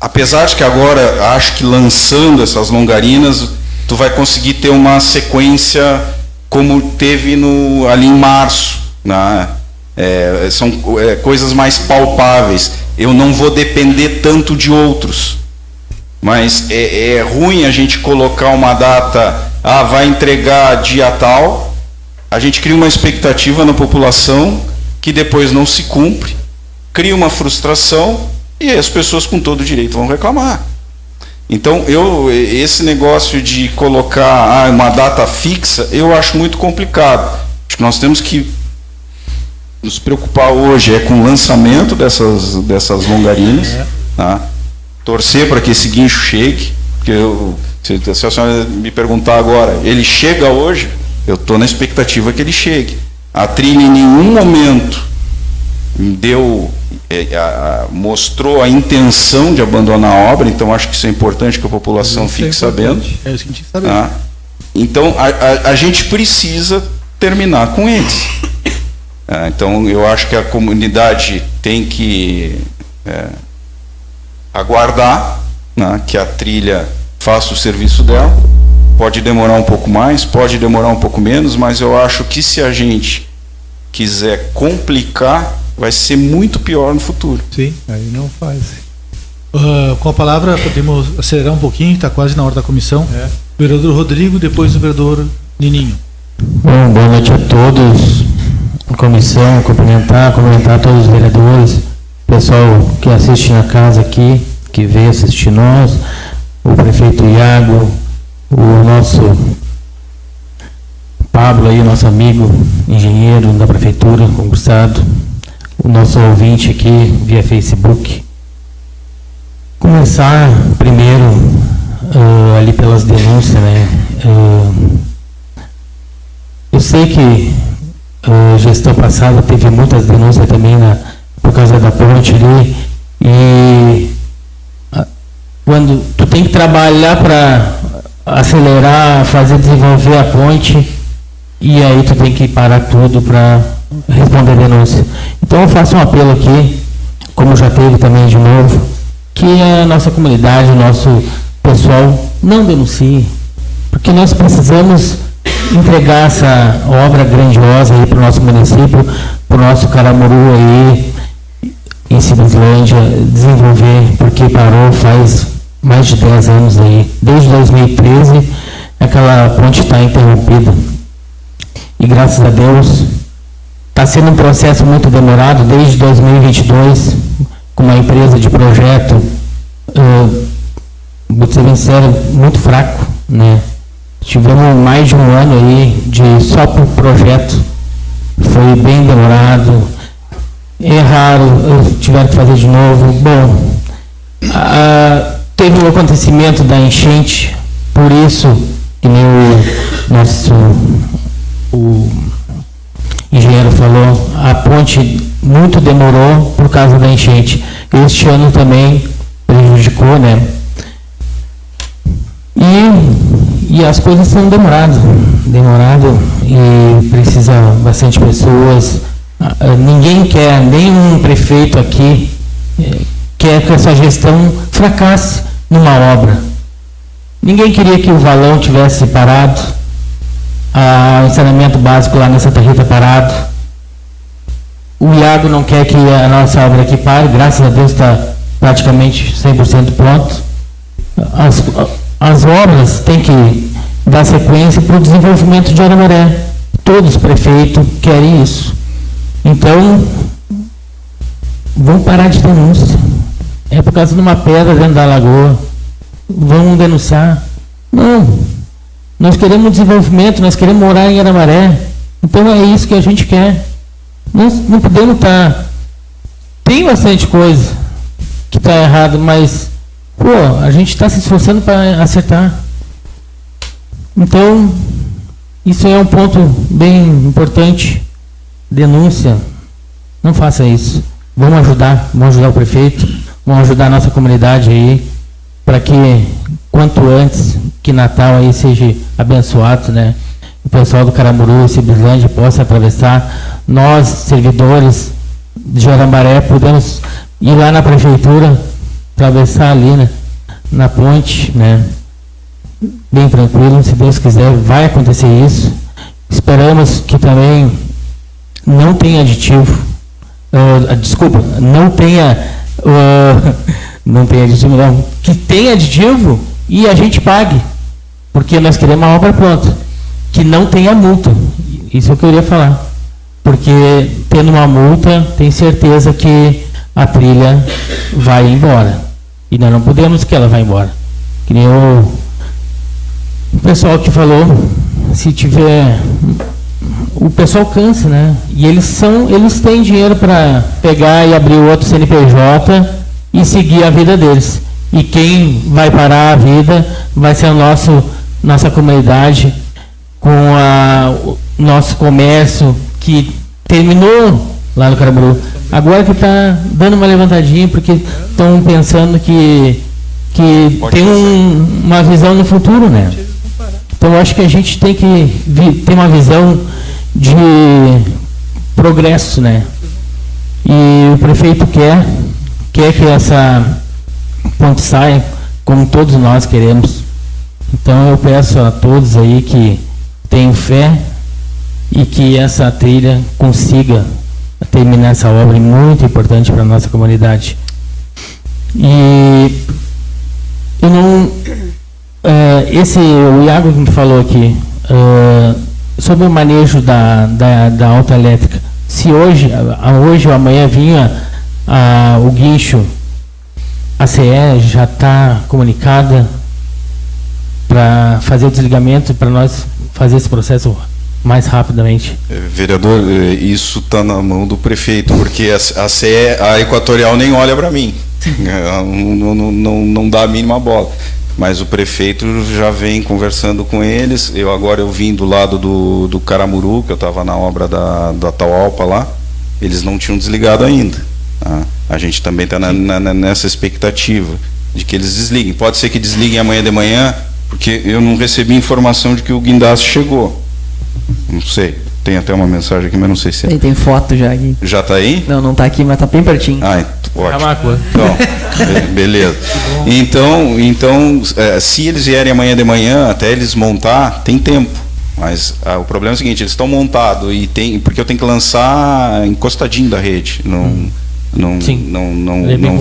S5: apesar de que agora acho que lançando essas longarinas, tu vai conseguir ter uma sequência como teve ali em março, né? São coisas mais palpáveis. Eu não vou depender tanto de outros, mas é ruim a gente colocar uma data, vai entregar dia tal, a gente cria uma expectativa na população que depois não se cumpre, cria uma frustração e as pessoas com todo o direito vão reclamar. Então, esse negócio de colocar uma data fixa, eu acho muito complicado. Acho que nós temos que nos preocupar hoje com o lançamento dessas longarinas, tá? Torcer para que esse guincho chegue, porque se a senhora me perguntar agora, ele chega hoje, eu estou na expectativa que ele chegue. A trilha em nenhum momento mostrou a intenção de abandonar a obra, então acho que isso é importante que a população fique sabendo.
S1: É isso que a gente tem que saber.
S5: Então a gente precisa terminar com eles. Então eu acho que a comunidade tem que aguardar, né, que a trilha faça o serviço dela. Pode demorar um pouco mais, pode demorar um pouco menos, mas eu acho que se a gente quiser complicar, vai ser muito pior no futuro.
S2: Sim, aí não faz.
S1: Com a palavra, podemos acelerar um pouquinho, está quase na hora da comissão. Vereador Rodrigo, depois o vereador Nininho.
S6: Bom, boa noite a todos. Comissão, cumprimentar todos os vereadores, pessoal que assiste na casa aqui, que veio assistir nós, o prefeito Iago, o nosso Pablo aí, nosso amigo, engenheiro da prefeitura, concursado, o nosso ouvinte aqui via Facebook. Começar primeiro ali pelas denúncias, né? Eu sei que a gestão passada teve muitas denúncias também por causa da ponte ali, e quando tu tem que trabalhar para acelerar, desenvolver a ponte, e aí tu tem que parar tudo para responder denúncia. Então eu faço um apelo aqui, como já teve também de novo, que a nossa comunidade, o nosso pessoal não denuncie, porque nós precisamos entregar essa obra grandiosa aí para o nosso município, para o nosso Caramuru aí em Cislândia desenvolver, porque parou faz mais de 10 anos aí. Desde 2013 aquela ponte está interrompida. E graças a Deus está sendo um processo muito demorado desde 2022, com uma empresa de projeto, vou ser sincero, muito fraco, né? Tivemos mais de um ano aí só por projeto, foi bem demorado, erraram, tiveram que fazer de novo. Bom, teve o acontecimento da enchente, por isso que nem o engenheiro falou, a ponte muito demorou por causa da enchente. Este ano também prejudicou, né? E as coisas são demorado e precisa bastante pessoas. Ninguém quer, nenhum prefeito aqui quer que essa gestão fracasse numa obra. Ninguém queria que o valão tivesse parado, o saneamento básico lá na Santa Rita parado. O Iago não quer que a nossa obra aqui pare, graças a Deus está praticamente 100% pronto. As obras têm que dar sequência para o desenvolvimento de Aramaré. Todos os prefeitos querem isso. Então, vamos parar de denúncia. É por causa de uma pedra dentro da lagoa. Vamos denunciar. Não. Nós queremos desenvolvimento, nós queremos morar em Aramaré. Então é isso que a gente quer. Nós não podemos estar... Tem bastante coisa que está errado, mas a gente está se esforçando para acertar. Então, isso é um ponto bem importante. Denúncia. Não faça isso. Vamos ajudar o prefeito, vamos ajudar a nossa comunidade aí, para que quanto antes que Natal aí seja abençoado, né? O pessoal do Caramuru e Cibilândia possa atravessar. Nós, servidores de Arambaré, podemos ir lá na prefeitura, atravessar ali, né? Na ponte, né? Bem tranquilo, se Deus quiser, vai acontecer isso. Esperamos que também não tenha aditivo. Desculpa, não tenha aditivo, não. Que tenha aditivo e a gente pague, porque nós queremos uma obra pronta. Que não tenha multa. Isso eu queria falar. Porque tendo uma multa, tem certeza que a trilha vai embora. E nós não podemos que ela vá embora. Que nem o pessoal que falou, se tiver... O pessoal cansa, né? E eles têm dinheiro para pegar e abrir outro CNPJ e seguir a vida deles. E quem vai parar a vida vai ser nossa comunidade, com o nosso comércio que terminou lá no Caramuru. Agora que está dando uma levantadinha, porque estão pensando que tem uma visão no futuro, né? Então, eu acho que a gente tem que ter uma visão de progresso, né? E o prefeito quer que essa ponte saia, como todos nós queremos. Então, eu peço a todos aí que tenham fé e que essa trilha consiga terminar essa obra muito importante para a nossa comunidade. E eu não... o Iago que me falou aqui sobre o manejo da autoelétrica. Se hoje ou amanhã vinha o guincho, a CE já está comunicada para fazer o desligamento, para nós fazer esse processo mais rapidamente.
S5: Vereador, isso está na mão do prefeito, porque a CE, a Equatorial, nem olha para mim. Não dá a mínima bola. Mas o prefeito já vem conversando com eles. Eu vim do lado do Caramuru, que eu estava na obra da Taualpa lá, eles não tinham desligado ainda. Tá? A gente também está nessa expectativa de que eles desliguem. Pode ser que desliguem amanhã de manhã, porque eu não recebi informação de que o guindaste chegou. Não sei. Tem até uma mensagem aqui, mas não sei se é.
S4: Tem foto já aqui.
S5: Já está aí?
S4: Não está aqui, mas está bem pertinho.
S5: Ótimo. Então, beleza. Então, se eles vierem amanhã de manhã, até eles montar, tem tempo. Mas o problema é o seguinte, eles estão montados porque eu tenho que lançar encostadinho da rede. Não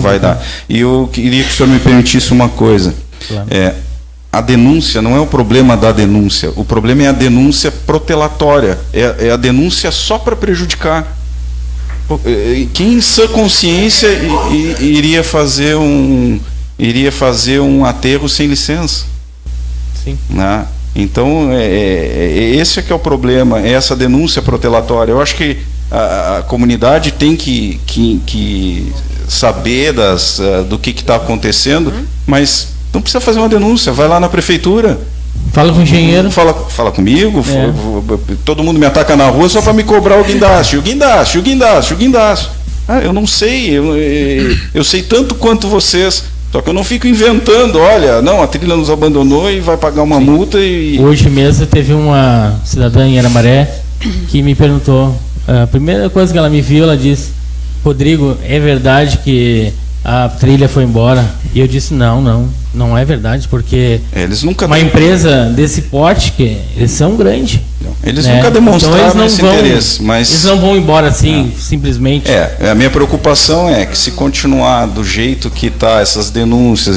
S5: vai dar. E eu queria que o senhor me permitisse uma coisa. Claro. A denúncia não é o problema da denúncia. O problema é a denúncia protelatória. É a denúncia só para prejudicar. Quem em sã consciência iria fazer um aterro sem licença? Sim. Né? Então, esse é que é o problema, é essa denúncia protelatória. Eu acho que a comunidade tem que saber do que está acontecendo, mas não precisa fazer uma denúncia, vai lá na prefeitura.
S6: Fala com o engenheiro.
S5: Fala comigo. Todo mundo me ataca na rua só para me cobrar o guindaste. O guindaste. Eu não sei. Eu sei tanto quanto vocês Só que eu não fico inventando, olha, não, a trilha nos abandonou e vai pagar uma multa e...
S6: Hoje mesmo teve uma cidadã em Arambaré que me perguntou, a primeira coisa que ela me viu, ela disse, Rodrigo, é verdade que a trilha foi embora? E eu disse, não é verdade, porque
S5: eles nunca
S6: uma empresa desse porte, que eles são grandes.
S5: Eles nunca demonstraram
S6: então
S5: esse interesse, mas...
S6: Eles não vão embora assim, simplesmente.
S5: A minha preocupação é que se continuar do jeito que está essas denúncias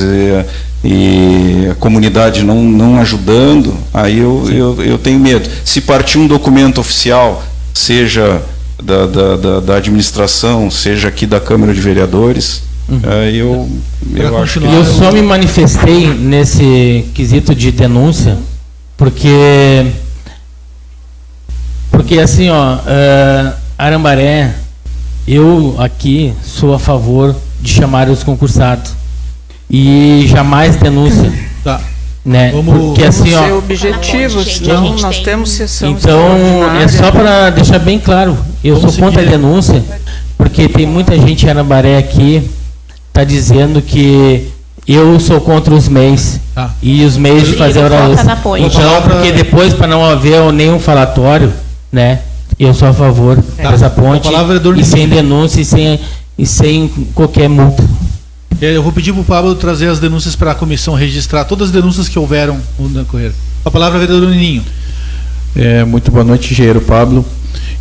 S5: e a comunidade não ajudando, aí eu tenho medo. Se partir um documento oficial, seja da administração, seja aqui da Câmara de Vereadores, eu acho que...
S6: Eu só me manifestei nesse quesito de denúncia, porque assim, Arambaré, eu aqui sou a favor de chamar os concursados e jamais denúncia.
S1: Tá.
S6: Né? Porque assim,
S7: ser objetivos, não, nós temos sessão.
S6: Então, é só para deixar bem claro, eu sou contra a denúncia, porque tem muita gente em Arambaré aqui está dizendo que eu sou contra os MEIs e os MEIs de fazer hora extra. Então, porque depois, para não haver nenhum falatório, né, eu sou a favor dessa ponte e sem denúncia e sem qualquer multa.
S1: Eu vou pedir para o Pablo trazer as denúncias para a comissão registrar, todas as denúncias que houveram no decorrer. A palavra, vereador Nininho.
S8: Muito boa noite, engenheiro Pablo.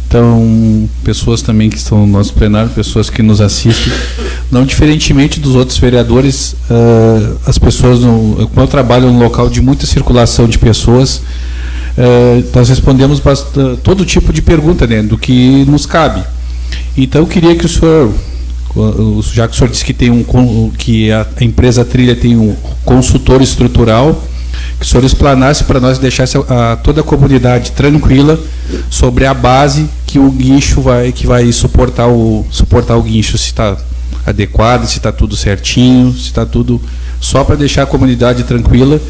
S8: Então, pessoas também que estão no nosso plenário, pessoas que nos assistem, não diferentemente dos outros vereadores, as pessoas, como eu trabalho num local de muita circulação de pessoas, nós respondemos todo tipo de pergunta, né, do que nos cabe. Então, eu queria que o senhor, já que o senhor disse que a empresa Trilha tem um consultor estrutural, que o senhor explanasse para nós, deixasse toda a comunidade tranquila sobre a base que o guincho vai suportar o guincho, se está adequado, se está tudo certinho, se está tudo, só para deixar a comunidade tranquila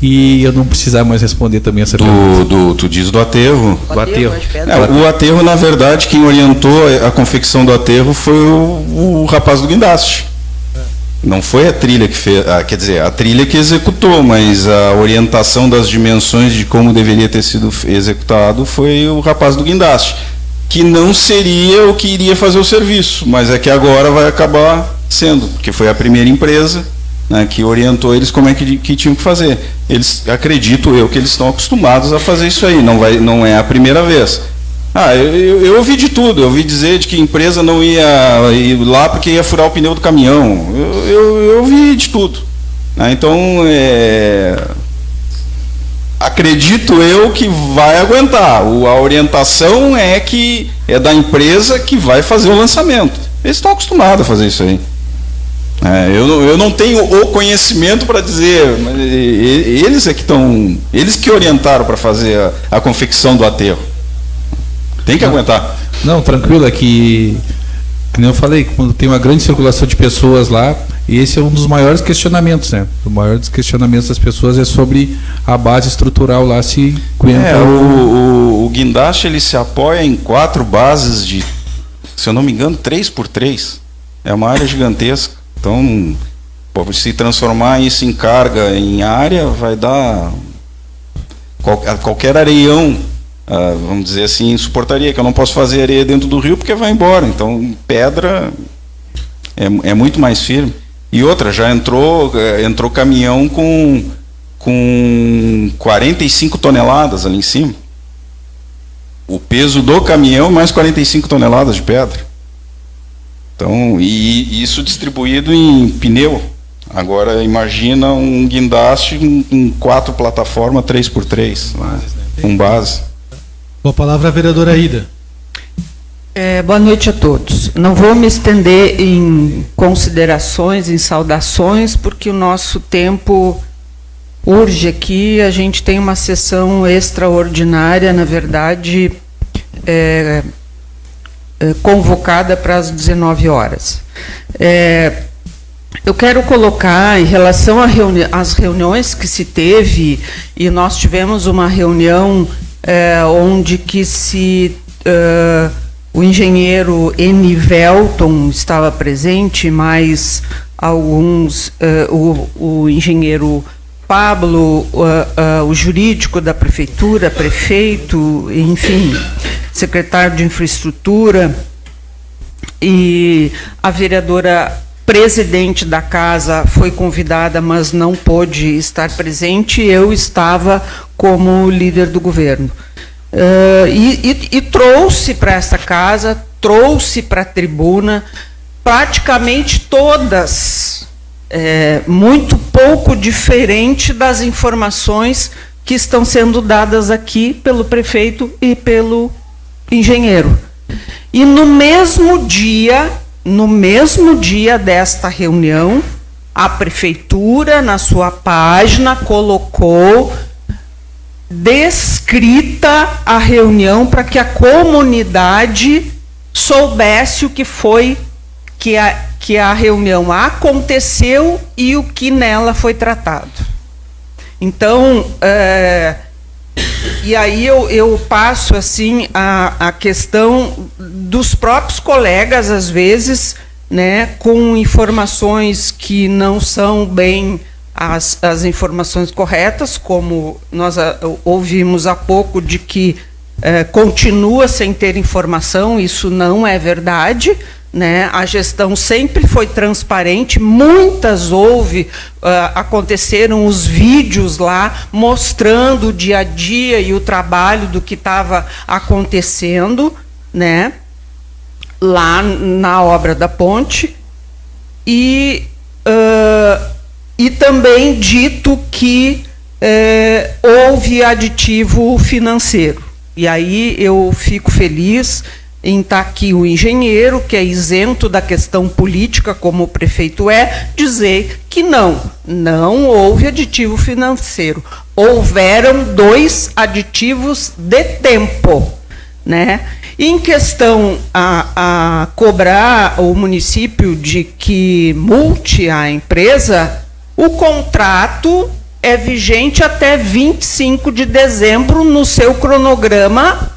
S8: e eu não precisar mais responder também essa pergunta.
S5: Tu diz do aterro?
S8: Do aterro.
S5: O aterro, na verdade, quem orientou a confecção do aterro foi o rapaz do guindaste. Não foi a trilha que fez, quer dizer, a trilha que executou, mas a orientação das dimensões de como deveria ter sido executado foi o rapaz do guindaste, que não seria o que iria fazer o serviço, mas é que agora vai acabar sendo, porque foi a primeira empresa, né, que orientou eles como é que tinham que fazer. Eles, acredito eu, que eles estão acostumados a fazer isso aí, não é a primeira vez. Eu ouvi de tudo, eu ouvi dizer de que a empresa não ia ir lá porque ia furar o pneu do caminhão, eu ouvi de tudo. Então, acredito eu que vai aguentar, a orientação é que é da empresa que vai fazer o lançamento. Eles estão acostumados a fazer isso aí. Eu não tenho o conhecimento para dizer, mas eles é que eles que orientaram para fazer a confecção do aterro. Tem que aguentar.
S8: Não, tranquilo, é que nem eu falei, quando tem uma grande circulação de pessoas lá, e esse é um dos maiores questionamentos, né? O maior dos questionamentos das pessoas é sobre a base estrutural lá, se aguenta.
S5: O guindaste, ele se apoia em 4 bases de, se eu não me engano, 3x3. É uma área gigantesca. Então, se transformar isso em carga, em área, vai dar qualquer areião, vamos dizer assim, suportaria, que eu não posso fazer areia dentro do rio porque vai embora. Então, pedra é muito mais firme. E outra, já entrou caminhão com 45 toneladas ali em cima. O peso do caminhão mais 45 toneladas de pedra. Então, e isso distribuído em pneu. Agora, imagina um guindaste em 4 plataformas 3x3, com base.
S1: Com a palavra, a vereadora Ida.
S7: Boa noite a todos. Não vou me estender em considerações, em saudações, porque o nosso tempo urge aqui. A gente tem uma sessão extraordinária, na verdade, convocada para as 19 horas. Eu quero colocar, em relação às reuniões que se teve, e nós tivemos uma reunião onde que o engenheiro Enivelton estava presente, mais alguns, o engenheiro Pablo, o jurídico da prefeitura, prefeito, enfim, secretário de infraestrutura, e a vereadora presidente da casa foi convidada, mas não pôde estar presente. Eu estava como líder do governo. E trouxe para essa casa, trouxe para a tribuna, praticamente todas, muito pouco diferente das informações que estão sendo dadas aqui pelo prefeito e pelo engenheiro. E no mesmo dia desta reunião, a prefeitura, na sua página, colocou descrita a reunião para que a comunidade soubesse o que foi que a reunião aconteceu e o que nela foi tratado. Então, e aí eu passo assim a questão dos próprios colegas, às vezes, né, com informações que não são bem as informações corretas, como nós ouvimos há pouco, de que continua sem ter informação. Isso não é verdade, né? A gestão sempre foi transparente, aconteceram os vídeos lá mostrando o dia a dia e o trabalho do que estava acontecendo, né, lá na obra da ponte, e também dito que houve aditivo financeiro. E aí eu fico feliz em estar aqui o engenheiro, que é isento da questão política, como o prefeito dizer que não houve aditivo financeiro. Houveram 2 aditivos de tempo, né? Em questão a cobrar o município de que multe a empresa, o contrato é vigente até 25 de dezembro no seu cronograma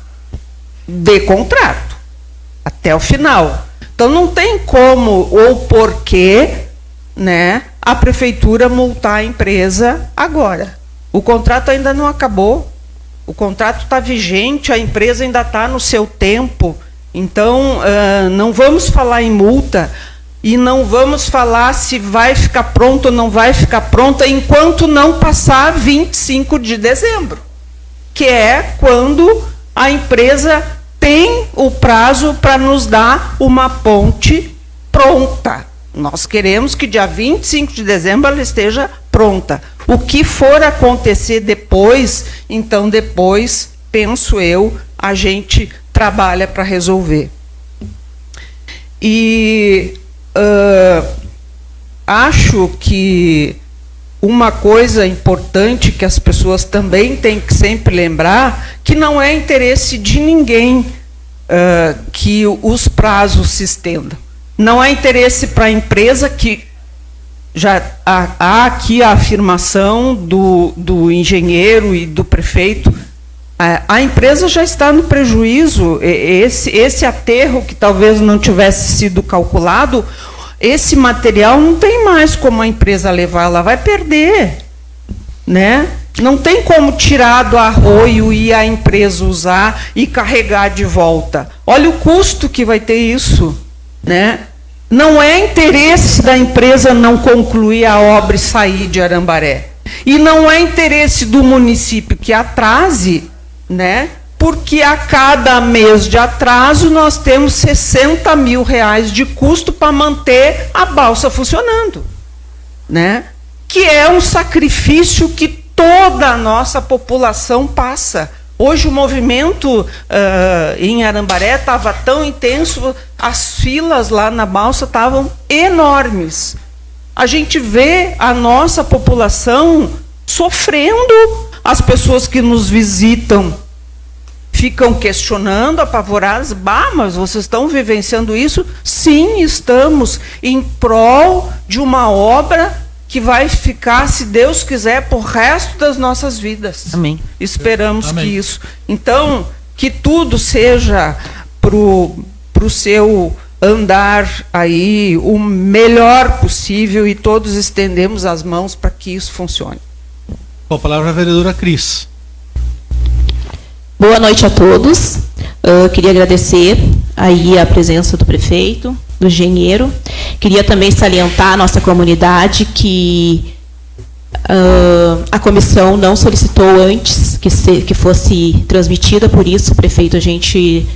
S7: de contrato, até o final. Então, não tem como ou porquê, né, a prefeitura multar a empresa agora. O contrato ainda não acabou, o contrato está vigente, a empresa ainda está no seu tempo. Então, não vamos falar em multa e não vamos falar se vai ficar pronto ou não vai ficar pronta enquanto não passar 25 de dezembro, que é quando a empresa tem o prazo para nos dar uma ponte pronta. Nós queremos que dia 25 de dezembro ela esteja pronta. O que for acontecer depois, então depois, penso eu, a gente trabalha para resolver. E acho que uma coisa importante que as pessoas também têm que sempre lembrar, que não é interesse de ninguém que os prazos se estendam. Não é interesse para a empresa, que já há aqui a afirmação do engenheiro e do prefeito. A empresa já está no prejuízo. Esse aterro que talvez não tivesse sido calculado, esse material não tem mais como a empresa levar, ela vai perder, né? Não tem como tirar do arroio e a empresa usar e carregar de volta. Olha o custo que vai ter isso, né? Não é interesse da empresa não concluir a obra e sair de Arambaré. E não é interesse do município que atrase, né? Porque a cada mês de atraso nós temos 60 mil reais de custo para manter a balsa funcionando, né? Que é um sacrifício que toda a nossa população passa. Hoje o movimento em Arambaré estava tão intenso, as filas lá na balsa estavam enormes. A gente vê a nossa população sofrendo, as pessoas que nos visitam ficam questionando, apavoradas. Mas vocês estão vivenciando isso? Sim, estamos em prol de uma obra que vai ficar, se Deus quiser, por resto das nossas vidas.
S4: Amém.
S7: Esperamos
S1: Amém.
S7: que isso. Então, que tudo seja pro seu andar aí o melhor possível e todos estendemos as mãos para que isso funcione.
S1: Com a palavra a vereadora Cris.
S9: Boa noite a todos. Queria agradecer aí a presença do prefeito, do engenheiro. Queria também salientar à nossa comunidade que a comissão não solicitou antes que fosse transmitida, por isso o prefeito a gente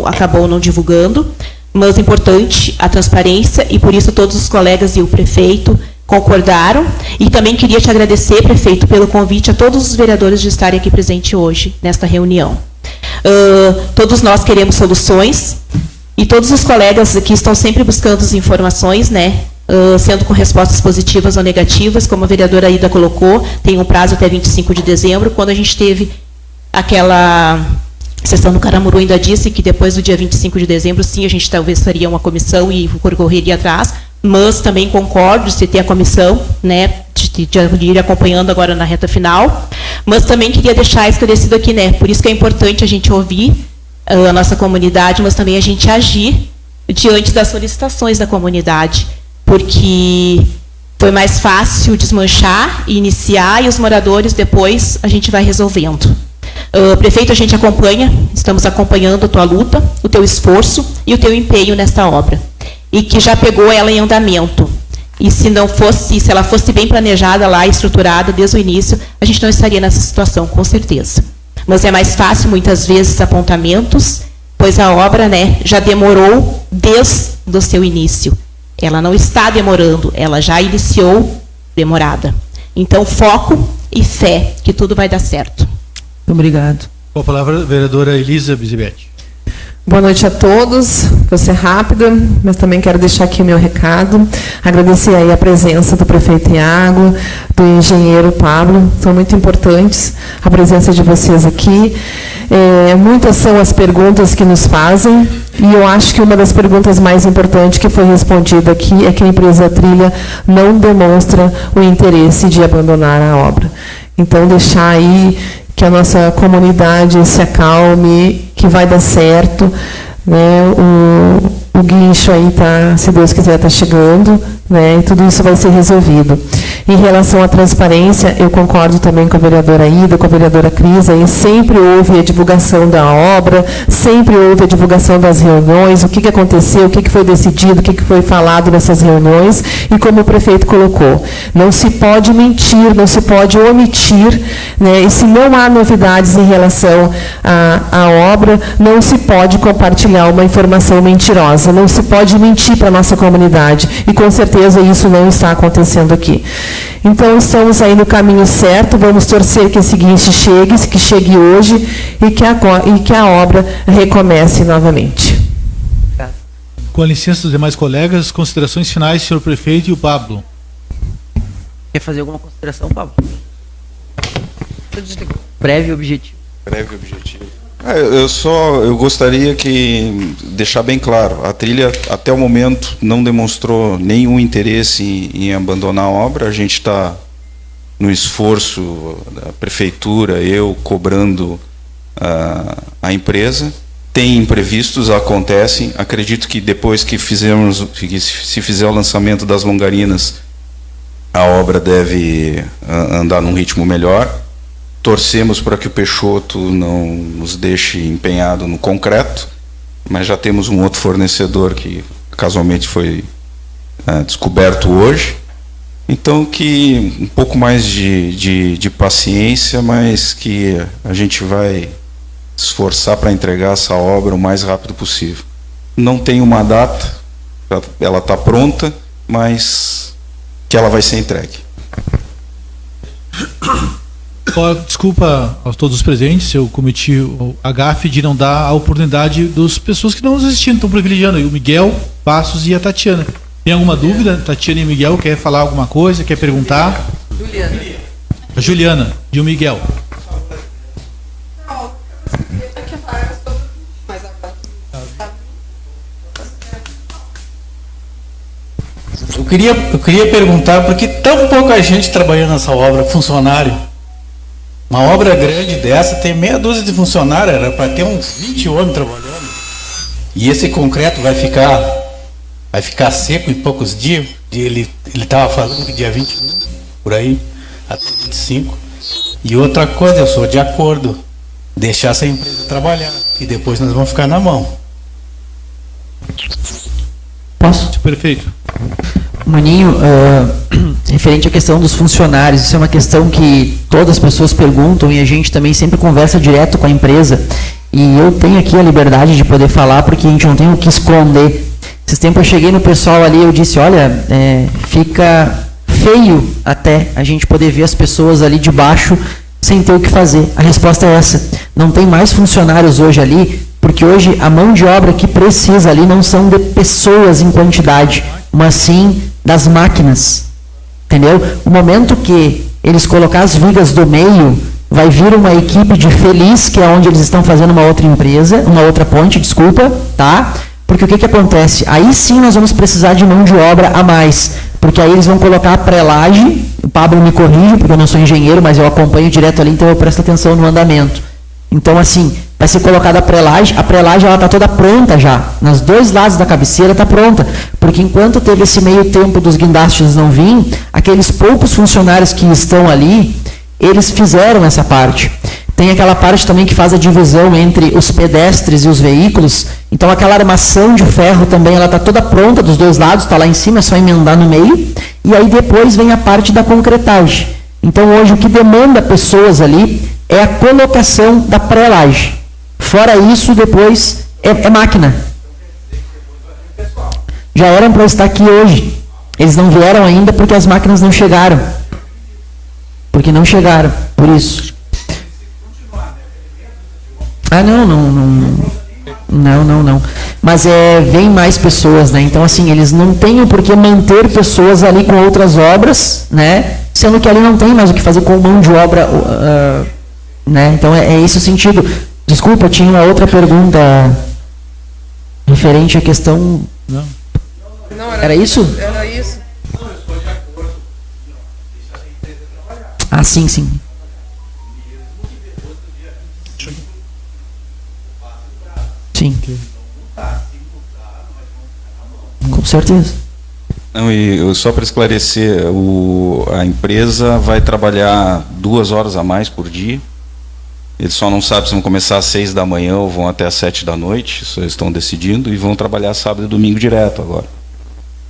S9: acabou não divulgando, mas importante a transparência e por isso todos os colegas e o prefeito concordaram. E também queria te agradecer, prefeito, pelo convite a todos os vereadores de estarem aqui presentes hoje, nesta reunião. Todos nós queremos soluções e todos os colegas aqui estão sempre buscando as informações, né? Sendo com respostas positivas ou negativas, como a vereadora Aida colocou, tem um prazo até 25 de dezembro. Quando a gente teve aquela sessão no Caramuru, ainda disse que depois do dia 25 de dezembro, sim, a gente talvez faria uma comissão e correria atrás, mas também concordo de ter a comissão, né, de ir acompanhando agora na reta final, mas também queria deixar esclarecido aqui, né, por isso que é importante a gente ouvir a nossa comunidade, mas também a gente agir diante das solicitações da comunidade, porque foi mais fácil desmanchar e iniciar, e os moradores depois a gente vai resolvendo. Prefeito, a gente acompanha, estamos acompanhando a tua luta, o teu esforço e o teu empenho nesta obra, e que já pegou ela em andamento. E se ela fosse bem planejada lá, estruturada desde o início, a gente não estaria nessa situação, com certeza. Mas é mais fácil, muitas vezes, apontamentos, pois a obra, né, já demorou desde o seu início. Ela não está demorando, ela já iniciou demorada. Então, foco e fé, que tudo vai dar certo.
S10: Obrigado.
S1: Com a palavra a vereadora Elisa Bisibete.
S10: Boa noite a todos. Vou ser rápida, mas também quero deixar aqui o meu recado. Agradecer aí a presença do prefeito Iago, do engenheiro Pablo. São muito importantes a presença de vocês aqui. Muitas são as perguntas que nos fazem, e eu acho que uma das perguntas mais importantes que foi respondida aqui é que a empresa Trilha não demonstra o interesse de abandonar a obra. Então, deixar aí que a nossa comunidade se acalme, que vai dar certo, né? O guincho aí tá, se Deus quiser, está chegando, né? E tudo isso vai ser resolvido. Em relação à transparência, eu concordo também com a vereadora Aida, com a vereadora Cris, aí sempre houve a divulgação da obra, sempre houve a divulgação das reuniões, o que aconteceu, o que foi decidido, o que foi falado nessas reuniões, e como o prefeito colocou, não se pode mentir, não se pode omitir, né? E se não há novidades em relação à obra, não se pode compartilhar uma informação mentirosa, não se pode mentir para a nossa comunidade, e com certeza isso não está acontecendo aqui. Então, estamos aí no caminho certo, vamos torcer que esse guincho chegue hoje e que a obra recomece novamente.
S1: Com a licença dos demais colegas, considerações finais, senhor prefeito e o Pablo.
S4: Quer fazer alguma consideração, Pablo? Breve e objetivo.
S5: Breve e objetivo. Eu gostaria que deixar bem claro, a Trilha até o momento não demonstrou nenhum interesse em abandonar a obra. A gente está no esforço da prefeitura, eu cobrando a empresa. Tem imprevistos, acontecem. Acredito que depois que se fizer o lançamento das longarinas, a obra deve andar num ritmo melhor. Torcemos para que o Peixoto não nos deixe empenhado no concreto, mas já temos um outro fornecedor que casualmente foi descoberto hoje. Então, que um pouco mais de paciência, mas que a gente vai esforçar para entregar essa obra o mais rápido possível. Não tem uma data, ela está pronta, mas que ela vai ser entregue.
S1: Desculpa a todos os presentes, eu cometi a gafe de não dar a oportunidade das pessoas que não nos assistiram, estão privilegiando, o Miguel, Passos e a Tatiana. Tem alguma dúvida? Tatiana e Miguel, quer falar alguma coisa, quer perguntar?
S7: Juliana.
S1: A Juliana e o Miguel.
S11: Eu queria perguntar por que tão pouca gente trabalhando nessa obra, funcionário. Uma obra grande dessa tem meia dúzia de funcionários, era para ter uns 20 homens trabalhando. E esse concreto vai ficar seco em poucos dias. Ele estava falando que dia 21, por aí, até 25. E outra coisa, eu sou de acordo, deixar essa empresa trabalhar, e depois nós vamos ficar na mão.
S4: Posso?
S1: Prefeito.
S4: Maninho, referente à questão dos funcionários, isso é uma questão que todas as pessoas perguntam e a gente também sempre conversa direto com a empresa. E eu tenho aqui a liberdade de poder falar porque a gente não tem o que esconder. Esses tempos eu cheguei no pessoal ali e eu disse, olha, fica feio até a gente poder ver as pessoas ali de baixo sem ter o que fazer. A resposta é essa. Não tem mais funcionários hoje ali, porque hoje a mão de obra que precisa ali não são de pessoas em quantidade, mas sim das máquinas. Entendeu? O momento que eles colocar as vigas do meio, vai vir uma equipe de Feliz, que é onde eles estão fazendo uma outra empresa, uma outra ponte, desculpa, tá? Porque o que acontece? Aí sim nós vamos precisar de mão de obra a mais, porque aí eles vão colocar a pré-laje, o Pablo me corrige, porque eu não sou engenheiro, mas eu acompanho direto ali, então eu presto atenção no andamento. Então, assim, vai ser colocada a pré-laje ela está toda pronta já, nos dois lados da cabeceira está pronta, porque enquanto teve esse meio tempo dos guindastes não vir, aqueles poucos funcionários que estão ali, eles fizeram essa parte. Tem aquela parte também que faz a divisão entre os pedestres e os veículos, então aquela armação de ferro também, ela está toda pronta dos dois lados, está lá em cima, é só emendar no meio, e aí depois vem a parte da concretagem. Então hoje o que demanda pessoas ali é a colocação da pré-laje. Fora isso, depois é máquina. Já eram para estar aqui hoje. Eles não vieram ainda porque as máquinas não chegaram. Porque não chegaram, por isso. Ah, não. Mas vem mais pessoas, né? Então, assim, eles não têm por que manter pessoas ali com outras obras, né? Sendo que ali não tem mais o que fazer com mão de obra, né? Então, é esse o sentido. Desculpa, tinha uma outra pergunta referente à questão...
S10: Não,
S4: era isso?
S10: Era isso.
S4: Ah, sim. Sim. Com certeza.
S5: Não, e só para esclarecer, a empresa vai trabalhar 2 horas a mais por dia. Eles só não sabem se vão começar às 6 da manhã ou vão até às 7 da noite, isso eles estão decidindo, e vão trabalhar sábado e domingo direto agora.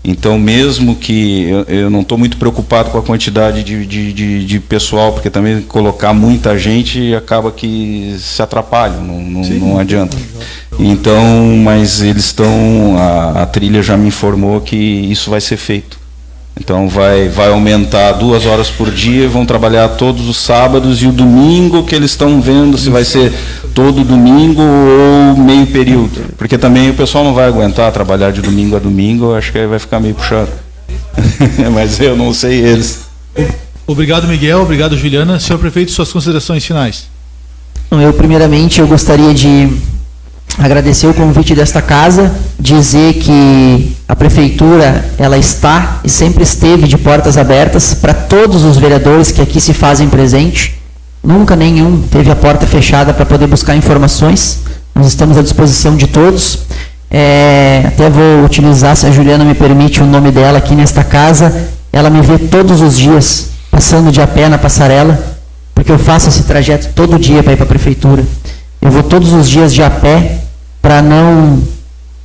S5: Então, mesmo que eu não estou muito preocupado com a quantidade de pessoal, porque também colocar muita gente acaba que se atrapalha, não adianta. Então, mas eles estão, a trilha já me informou que isso vai ser feito. Então vai aumentar 2 horas por dia, vão trabalhar todos os sábados e o domingo que eles estão vendo se vai ser todo domingo ou meio período. Porque também o pessoal não vai aguentar trabalhar de domingo a domingo, eu acho que aí vai ficar meio puxado. Mas eu não sei eles.
S1: Obrigado, Miguel. Obrigado, Juliana. Senhor Prefeito, suas considerações finais.
S4: Primeiramente, eu gostaria de agradecer o convite desta casa, dizer que a Prefeitura, ela está e sempre esteve de portas abertas para todos os vereadores que aqui se fazem presente. Nunca nenhum teve a porta fechada para poder buscar informações. Nós estamos à disposição de todos. Até vou utilizar, se a Juliana me permite, o nome dela aqui nesta casa. Ela me vê todos os dias, passando de a pé na passarela, porque eu faço esse trajeto todo dia para ir para a Prefeitura. Eu vou todos os dias de a pé para não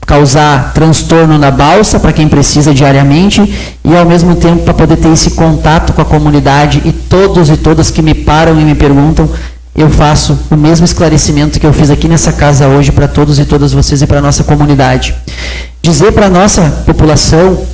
S4: causar transtorno na balsa para quem precisa diariamente e, ao mesmo tempo, para poder ter esse contato com a comunidade e todos e todas que me param e me perguntam, eu faço o mesmo esclarecimento que eu fiz aqui nessa casa hoje para todos e todas vocês e para a nossa comunidade. Dizer para a nossa população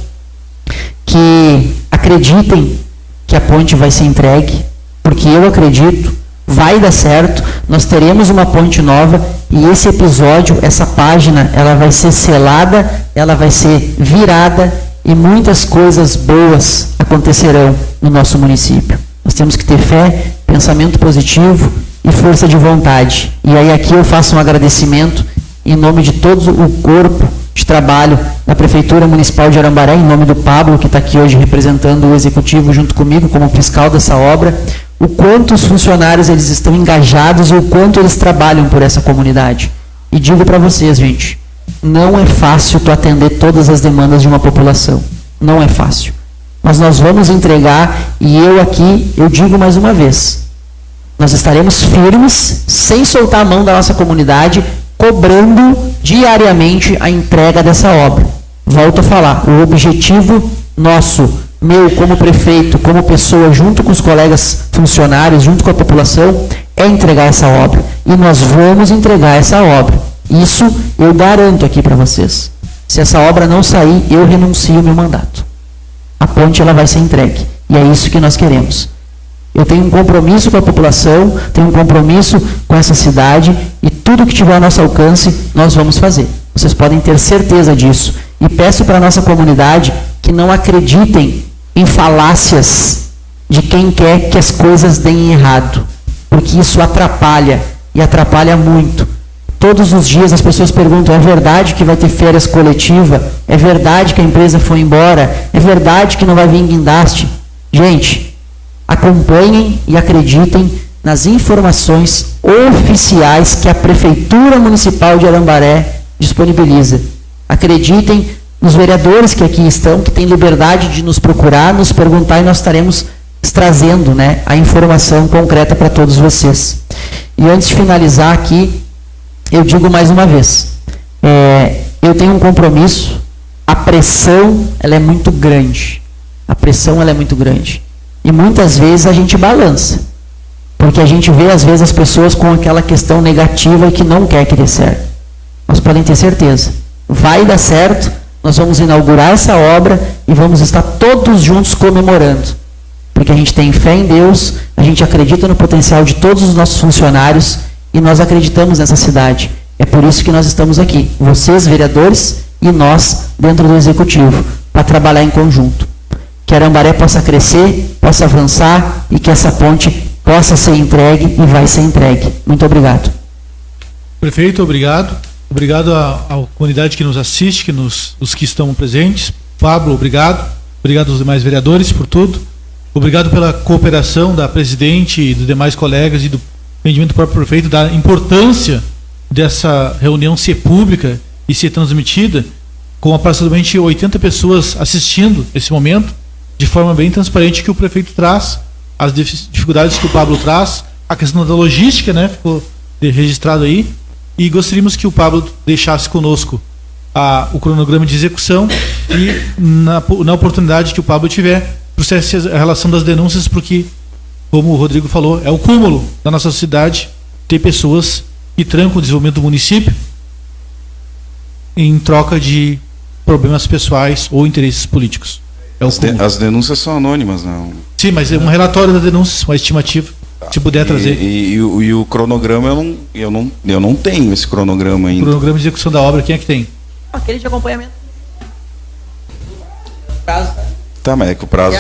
S4: que acreditem que a ponte vai ser entregue, porque eu acredito, vai dar certo, nós teremos uma ponte nova e esse episódio, essa página, ela vai ser selada, ela vai ser virada e muitas coisas boas acontecerão no nosso município. Nós temos que ter fé, pensamento positivo e força de vontade. E aí aqui eu faço um agradecimento em nome de todo o corpo de trabalho da Prefeitura Municipal de Arambaré, em nome do Pablo, que está aqui hoje representando o Executivo junto comigo como fiscal dessa obra, o quanto os funcionários eles estão engajados e o quanto eles trabalham por essa comunidade. E digo para vocês, gente, não é fácil tu atender todas as demandas de uma população. Não é fácil. Mas nós vamos entregar, e eu digo mais uma vez, nós estaremos firmes, sem soltar a mão da nossa comunidade, cobrando diariamente a entrega dessa obra. Volto a falar, o objetivo nosso, meu como prefeito, como pessoa, junto com os colegas funcionários, junto com a população, é entregar essa obra. E nós vamos entregar essa obra. Isso eu garanto aqui para vocês. Se essa obra não sair, eu renuncio ao meu mandato. A ponte ela vai ser entregue. E é isso que nós queremos. Eu tenho um compromisso com a população, tenho um compromisso com essa cidade, e tudo que tiver ao nosso alcance, nós vamos fazer. Vocês podem ter certeza disso. E peço para a nossa comunidade que não acreditem em falácias de quem quer que as coisas deem errado, porque isso atrapalha, e atrapalha muito. Todos os dias as pessoas perguntam, é verdade que vai ter férias coletiva? É verdade que a empresa foi embora? É verdade que não vai vir guindaste? Gente, acompanhem e acreditem nas informações oficiais que a Prefeitura Municipal de Arambaré disponibiliza. Acreditem nos vereadores que aqui estão, que têm liberdade de nos procurar, nos perguntar, e nós estaremos trazendo, né, a informação concreta para todos vocês. E antes de finalizar aqui, eu digo mais uma vez, eu tenho um compromisso, a pressão ela é muito grande. A pressão ela é muito grande. E muitas vezes a gente balança, porque a gente vê às vezes as pessoas com aquela questão negativa e que não quer que dê certo. Mas podem ter certeza, vai dar certo, nós vamos inaugurar essa obra e vamos estar todos juntos comemorando. Porque a gente tem fé em Deus, a gente acredita no potencial de todos os nossos funcionários e nós acreditamos nessa cidade. É por isso que nós estamos aqui, vocês, vereadores, e nós, dentro do Executivo, para trabalhar em conjunto. Que Arambaré possa crescer, possa avançar e que essa ponte possa ser entregue e vai ser entregue. Muito obrigado.
S1: Prefeito, obrigado. Obrigado à comunidade que nos assiste, os que estão presentes. Pablo, obrigado. Obrigado aos demais vereadores por tudo. Obrigado pela cooperação da presidente e dos demais colegas e do entendimento do próprio prefeito da importância dessa reunião ser pública e ser transmitida, com aproximadamente 80 pessoas assistindo esse momento, de forma bem transparente, que o prefeito traz, as dificuldades que o Pablo traz, a questão da logística, né, ficou registrado aí, e gostaríamos que o Pablo deixasse conosco o cronograma de execução e, na oportunidade que o Pablo tiver, processe a relação das denúncias, porque, como o Rodrigo falou, é o cúmulo da nossa cidade ter pessoas que trancam o desenvolvimento do município em troca de problemas pessoais ou interesses políticos.
S5: As denúncias são anônimas, não?
S1: Sim, mas é um relatório da denúncia, uma estimativa, se puder trazer.
S5: E o cronograma, eu não tenho esse cronograma ainda.
S1: O cronograma de execução da obra, quem é que tem?
S9: Aquele de acompanhamento.
S5: Tá, mas é que o prazo...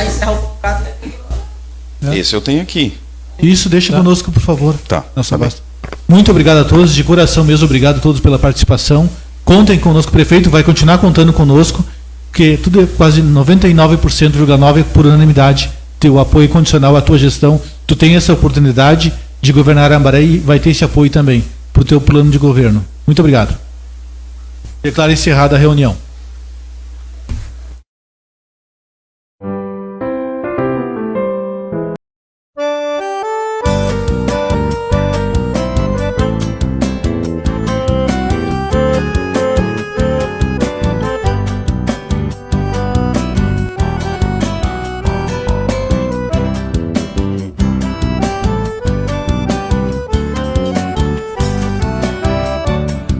S5: Esse eu tenho aqui.
S1: Isso, deixa conosco, por favor.
S5: Tá.
S1: Nossa basta. Muito obrigado a todos, de coração mesmo, obrigado a todos pela participação. Contem conosco, prefeito, vai continuar contando conosco, porque tudo é quase 99,9% por unanimidade, teu apoio condicional à tua gestão. Tu tem essa oportunidade de governar Arambaré e vai ter esse apoio também para o teu plano de governo. Muito obrigado. Declaro encerrada a reunião.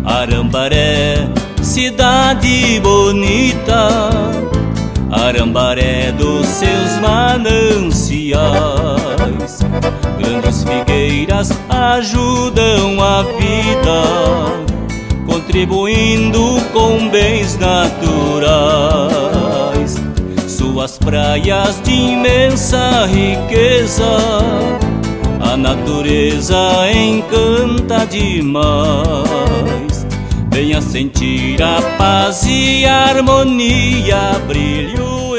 S12: Arambaré, cidade bonita, Arambaré dos seus mananciais, grandes figueiras ajudam a vida, contribuindo com bens naturais. Suas praias de imensa riqueza, a natureza encanta demais. Venha sentir a paz e a harmonia, brilho